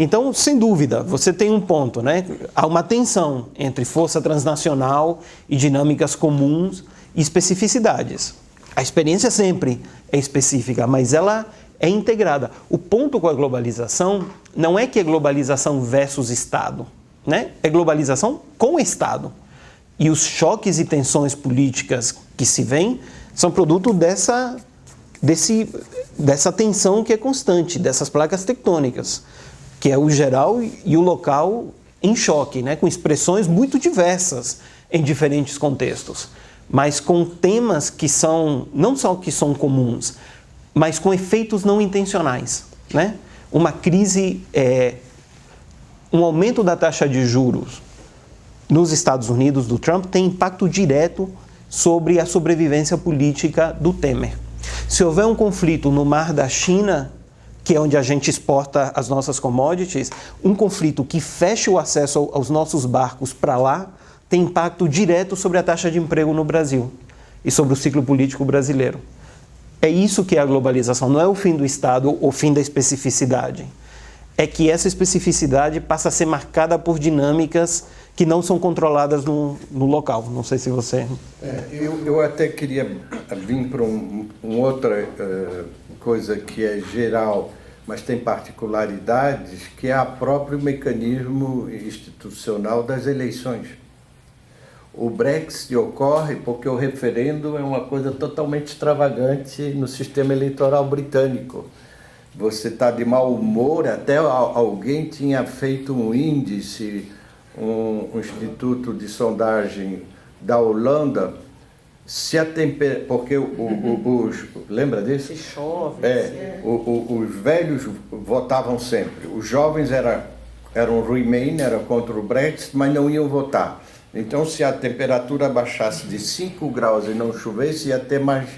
Speaker 3: Então, sem dúvida, você tem um ponto, né? Há uma tensão entre força transnacional e dinâmicas comuns e especificidades. A experiência sempre é específica, mas ela é integrada. O ponto com a globalização não é que é globalização versus Estado, né? É globalização com o Estado. E os choques e tensões políticas que se vêm são produto dessa tensão que é constante, dessas placas tectônicas, que é o geral e o local em choque, né? Com expressões muito diversas em diferentes contextos, mas com temas que são, não só que são comuns, mas com efeitos não intencionais, né? Uma crise, um aumento da taxa de juros nos Estados Unidos do Trump tem impacto direto sobre a sobrevivência política do Temer. Se houver um conflito no Mar da China, que é onde a gente exporta as nossas commodities, um conflito que feche o acesso aos nossos barcos para lá, tem impacto direto sobre a taxa de emprego no Brasil e sobre o ciclo político brasileiro. É isso que é a globalização, não é o fim do Estado ou o fim da especificidade. É que essa especificidade passa a ser marcada por dinâmicas que não são controladas no local. Não sei se você...
Speaker 2: Eu até queria vir para outra coisa que é geral, mas tem particularidades, que é o próprio mecanismo institucional das eleições. O Brexit ocorre porque o referendo é uma coisa totalmente extravagante no sistema eleitoral britânico. Você está de mau humor, até alguém tinha feito um índice, um instituto de sondagem da Holanda, porque lembra disso?
Speaker 1: Se chove.
Speaker 2: Os velhos votavam sempre. Os jovens eram Remain, eram contra o Brexit, mas não iam votar. Então, se a temperatura baixasse de 5 graus e não chovesse, ia ter mais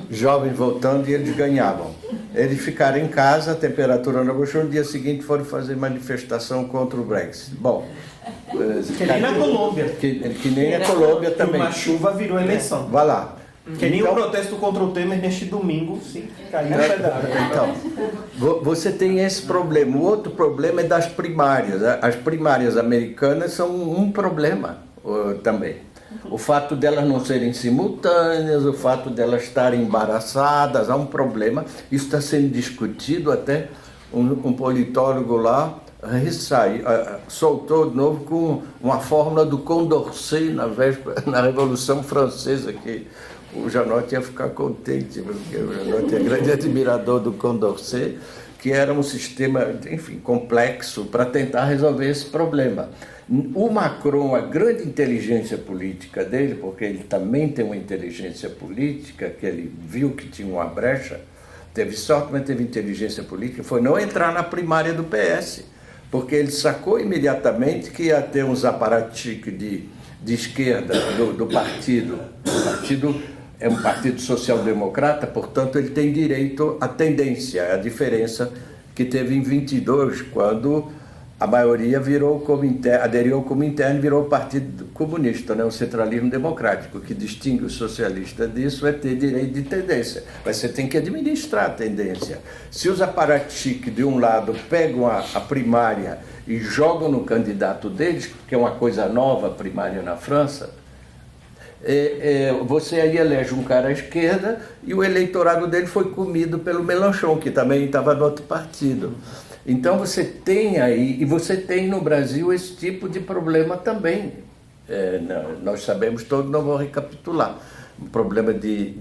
Speaker 2: jovens votando e eles ganhavam. Eles ficaram em casa, a temperatura não baixou, no dia seguinte foram fazer manifestação contra o Brexit. Bom,
Speaker 8: que nem na Colômbia.
Speaker 2: Que nem na Colômbia também.
Speaker 8: Uma chuva virou eleição.
Speaker 2: Vai lá.
Speaker 8: Que nem o protesto contra o Temer neste domingo, sim, caiu
Speaker 2: Então, você tem esse problema. O outro problema é das primárias. As primárias americanas são um problema também. O fato delas não serem simultâneas, o fato delas estarem embaraçadas, há um problema. Isso está sendo discutido, até um politólogo lá soltou de novo com uma fórmula do Condorcet na Revolução Francesa, que o Janotte ia ficar contente, porque o Janotte é grande admirador do Condorcet, que era um sistema, enfim, complexo para tentar resolver esse problema. O Macron, a grande inteligência política dele, porque ele também tem uma inteligência política, que ele viu que tinha uma brecha, teve sorte, mas teve inteligência política, foi não entrar na primária do PS, porque ele sacou imediatamente que ia ter uns aparaticos de esquerda do partido. O partido é um partido social-democrata, portanto, ele tem direito à tendência, a diferença que teve em 22, quando a maioria aderiu ao Comintern e virou o Partido Comunista, né? O centralismo democrático. O que distingue o socialista disso é ter direito de tendência. Mas você tem que administrar a tendência. Se os aparaticos de um lado pegam a primária e jogam no candidato deles, que é uma coisa nova, a primária na França, você aí elege um cara à esquerda e o eleitorado dele foi comido pelo Mélenchon, que também estava no outro partido. Então você tem aí, e você tem no Brasil esse tipo de problema também. Nós sabemos todos, não vou recapitular. O problema de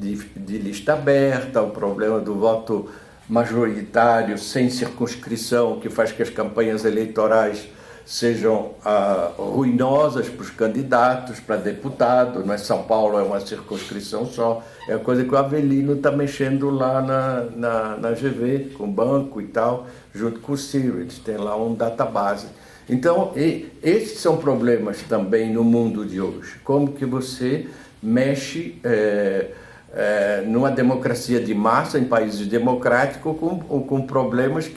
Speaker 2: lista aberta, o problema do voto majoritário sem circunscrição, que faz que as campanhas eleitorais sejam ruinosas para os candidatos, para deputado. Não é São Paulo, é uma circunscrição só. É a coisa que o Avelino está mexendo lá na GV, com o banco e tal, junto com o Ciro. Eles têm lá um database. Então, esses são problemas também no mundo de hoje. Como que você mexe numa democracia de massa, em países democráticos, com problemas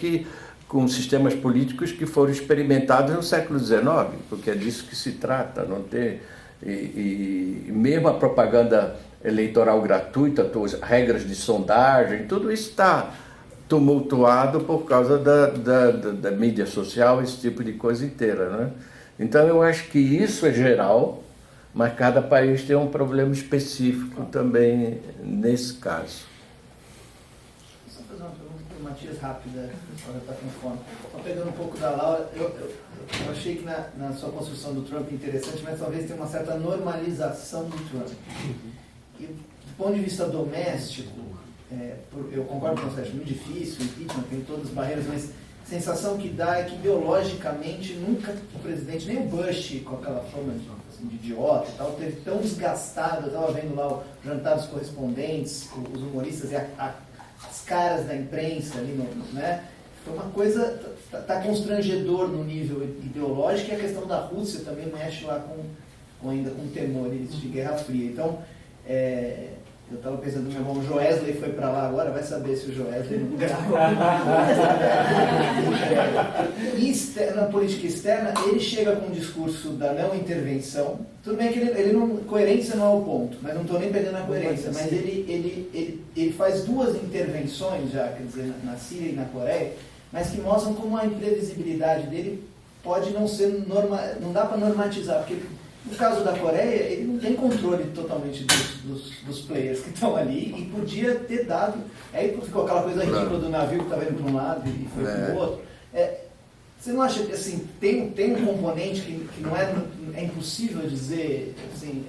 Speaker 2: com sistemas políticos que foram experimentados no século XIX, porque é disso que se trata, não tem... E mesmo a propaganda eleitoral gratuita, as regras de sondagem, tudo isso está tumultuado por causa da mídia social, esse tipo de coisa inteira, né? Então eu acho que isso é geral, mas cada país tem um problema específico também nesse caso.
Speaker 10: Uma pergunta para o Matias rápida, agora está com fome. Só pegando um pouco da Laura, eu achei que na sua construção do Trump é interessante, mas talvez tenha uma certa normalização do Trump. E do ponto de vista doméstico, eu concordo com você, acho muito difícil, o impeachment tem todas as barreiras, mas a sensação que dá é que biologicamente nunca o presidente, nem o Bush, com aquela forma de idiota e tal, teve tão desgastado. Eu estava vendo lá o jantar dos correspondentes, os humoristas e as caras da imprensa ali, né? Foi uma coisa, tá constrangedor no nível ideológico, e a questão da Rússia também mexe lá ainda com temores de Guerra Fria. Então, eu estava pensando, meu irmão Joesley foi para lá agora, vai saber se o Joesley não grava. E na política externa, ele chega com um discurso da não intervenção. Tudo bem que ele não, coerência não é o ponto, mas não estou nem perdendo a coerência, mas ele faz duas intervenções já, quer dizer, na Síria e na Coreia, mas que mostram como a imprevisibilidade dele pode não ser não dá para normatizar, porque no caso da Coreia, ele não tem controle totalmente dos players que estão ali, e podia ter dado. Aí ficou aquela coisa ridícula do navio que estava indo para um lado e foi para o outro. Você não acha que assim, tem um componente que não é impossível dizer assim,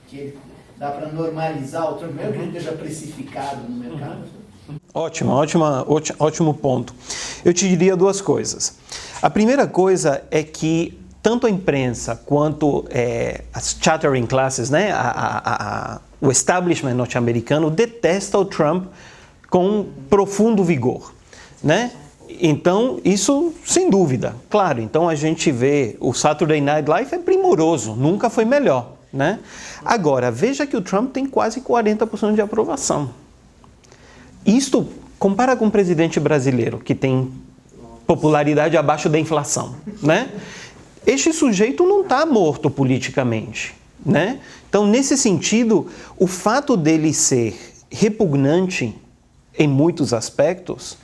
Speaker 10: que dá para normalizar o Trump, mesmo que ele esteja precificado no mercado?
Speaker 3: Ótimo ponto. Eu te diria duas coisas. A primeira coisa é que tanto a imprensa quanto as chattering classes, né, o establishment norte-americano detesta o Trump com profundo vigor, né? Então, isso sem dúvida, claro. Então, a gente vê o Saturday Night Live é primoroso, nunca foi melhor. né? Agora, veja que o Trump tem quase 40% de aprovação. Isto compara com o presidente brasileiro, que tem popularidade abaixo da inflação, né? Este sujeito não está morto politicamente, né? Então, nesse sentido, o fato dele ser repugnante em muitos aspectos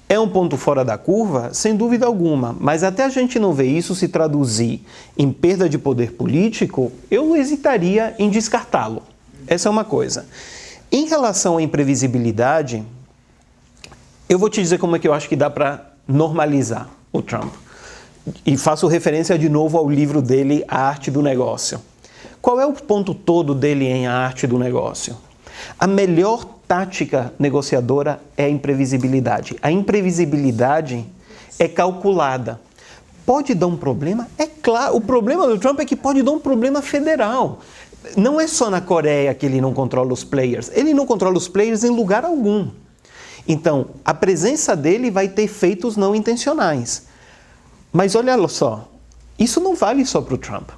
Speaker 3: é um ponto fora da curva, sem dúvida alguma, mas até a gente não ver isso se traduzir em perda de poder político, eu hesitaria em descartá-lo. Essa é uma coisa. Em relação à imprevisibilidade, eu vou te dizer como é que eu acho que dá para normalizar o Trump. E faço referência de novo ao livro dele, A Arte do Negócio. Qual é o ponto todo dele em A Arte do Negócio? A melhor tática negociadora é a imprevisibilidade. A imprevisibilidade é calculada. Pode dar um problema? É claro. O problema do Trump é que pode dar um problema federal. Não é só na Coreia que ele não controla os players. Ele não controla os players em lugar algum. Então, a presença dele vai ter efeitos não intencionais. Mas olha só, isso não vale só para o Trump.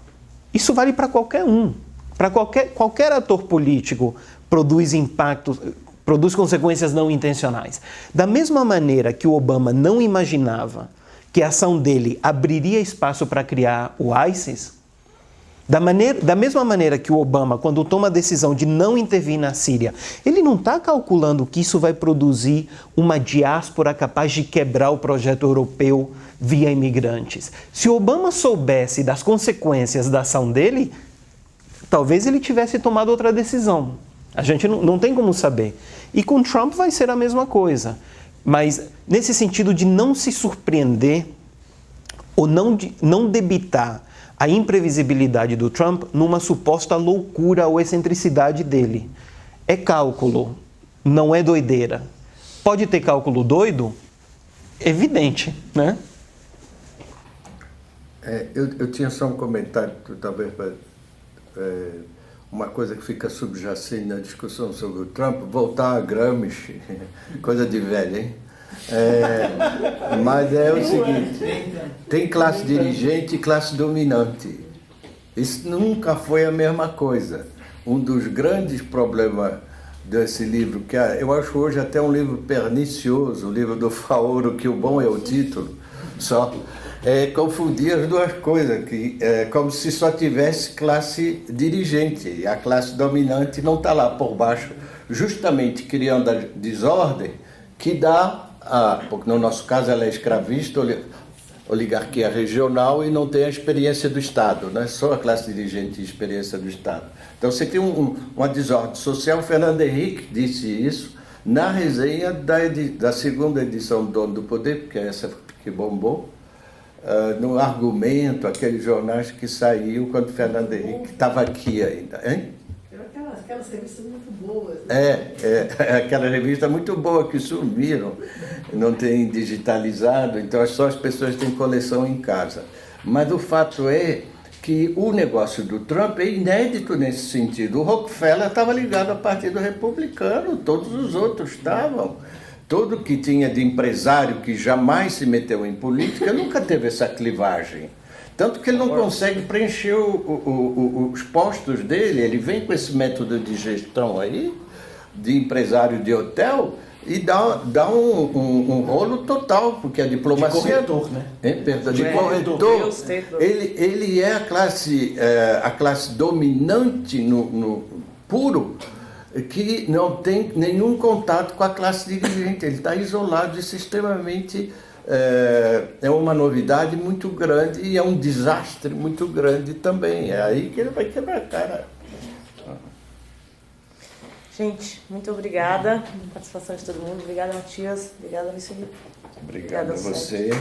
Speaker 3: Isso vale para qualquer um. Para qualquer ator político produz impactos, produz consequências não intencionais. Da mesma maneira que o Obama não imaginava que a ação dele abriria espaço para criar o ISIS, da mesma maneira que o Obama, quando toma a decisão de não intervir na Síria, ele não está calculando que isso vai produzir uma diáspora capaz de quebrar o projeto europeu via imigrantes. Se o Obama soubesse das consequências da ação dele, talvez ele tivesse tomado outra decisão. A gente não tem como saber. E com Trump vai ser a mesma coisa. Mas nesse sentido de não se surpreender ou não debitar a imprevisibilidade do Trump numa suposta loucura ou excentricidade dele. É cálculo, não é doideira. Pode ter cálculo doido? Evidente, né?
Speaker 2: Eu tinha só um comentário, talvez, uma coisa que fica subjacente na discussão sobre o Trump, voltar a Gramsci, coisa de velho, hein? Mas é o seguinte, tem classe dirigente e classe dominante. Isso nunca foi a mesma coisa. Um dos grandes problemas desse livro, que eu acho hoje até um livro pernicioso, o livro do Faoro, que o bom é o título, só confundir as duas coisas, como se só tivesse classe dirigente, e a classe dominante não está lá por baixo, justamente criando a desordem que dá, porque no nosso caso ela é escravista, oligarquia regional e não tem a experiência do Estado, né? Só a classe dirigente e a experiência do Estado. Então você tem uma desordem social. Fernando Henrique disse isso na resenha da segunda edição do Dono do Poder, porque é essa que bombou, no Argumento, aqueles jornais que saiu quando Fernando Henrique estava aqui ainda. Hein?
Speaker 5: Aquelas revistas muito boas.
Speaker 2: Aquela revista muito boa que sumiram, não tem digitalizado, então só as pessoas têm coleção em casa. Mas o fato é que o negócio do Trump é inédito nesse sentido. O Rockefeller estava ligado ao Partido Republicano, todos os outros estavam. Todo que tinha de empresário que jamais se meteu em política nunca teve essa clivagem. Tanto que ele não consegue preencher os postos dele. Ele vem com esse método de gestão aí, de empresário de hotel, e dá um rolo total, porque a diplomacia...
Speaker 8: De corretor, né?
Speaker 2: De corretor. Ele é a classe dominante no puro, que não tem nenhum contato com a classe dirigente. Ele está isolado e sistemamente... É uma novidade muito grande e é um desastre muito grande também. É aí que ele vai quebrar a cara.
Speaker 1: Gente, muito obrigada pela participação de todo mundo. Obrigada, Matias. Obrigada, Luiz Felipe.
Speaker 2: Obrigado a você.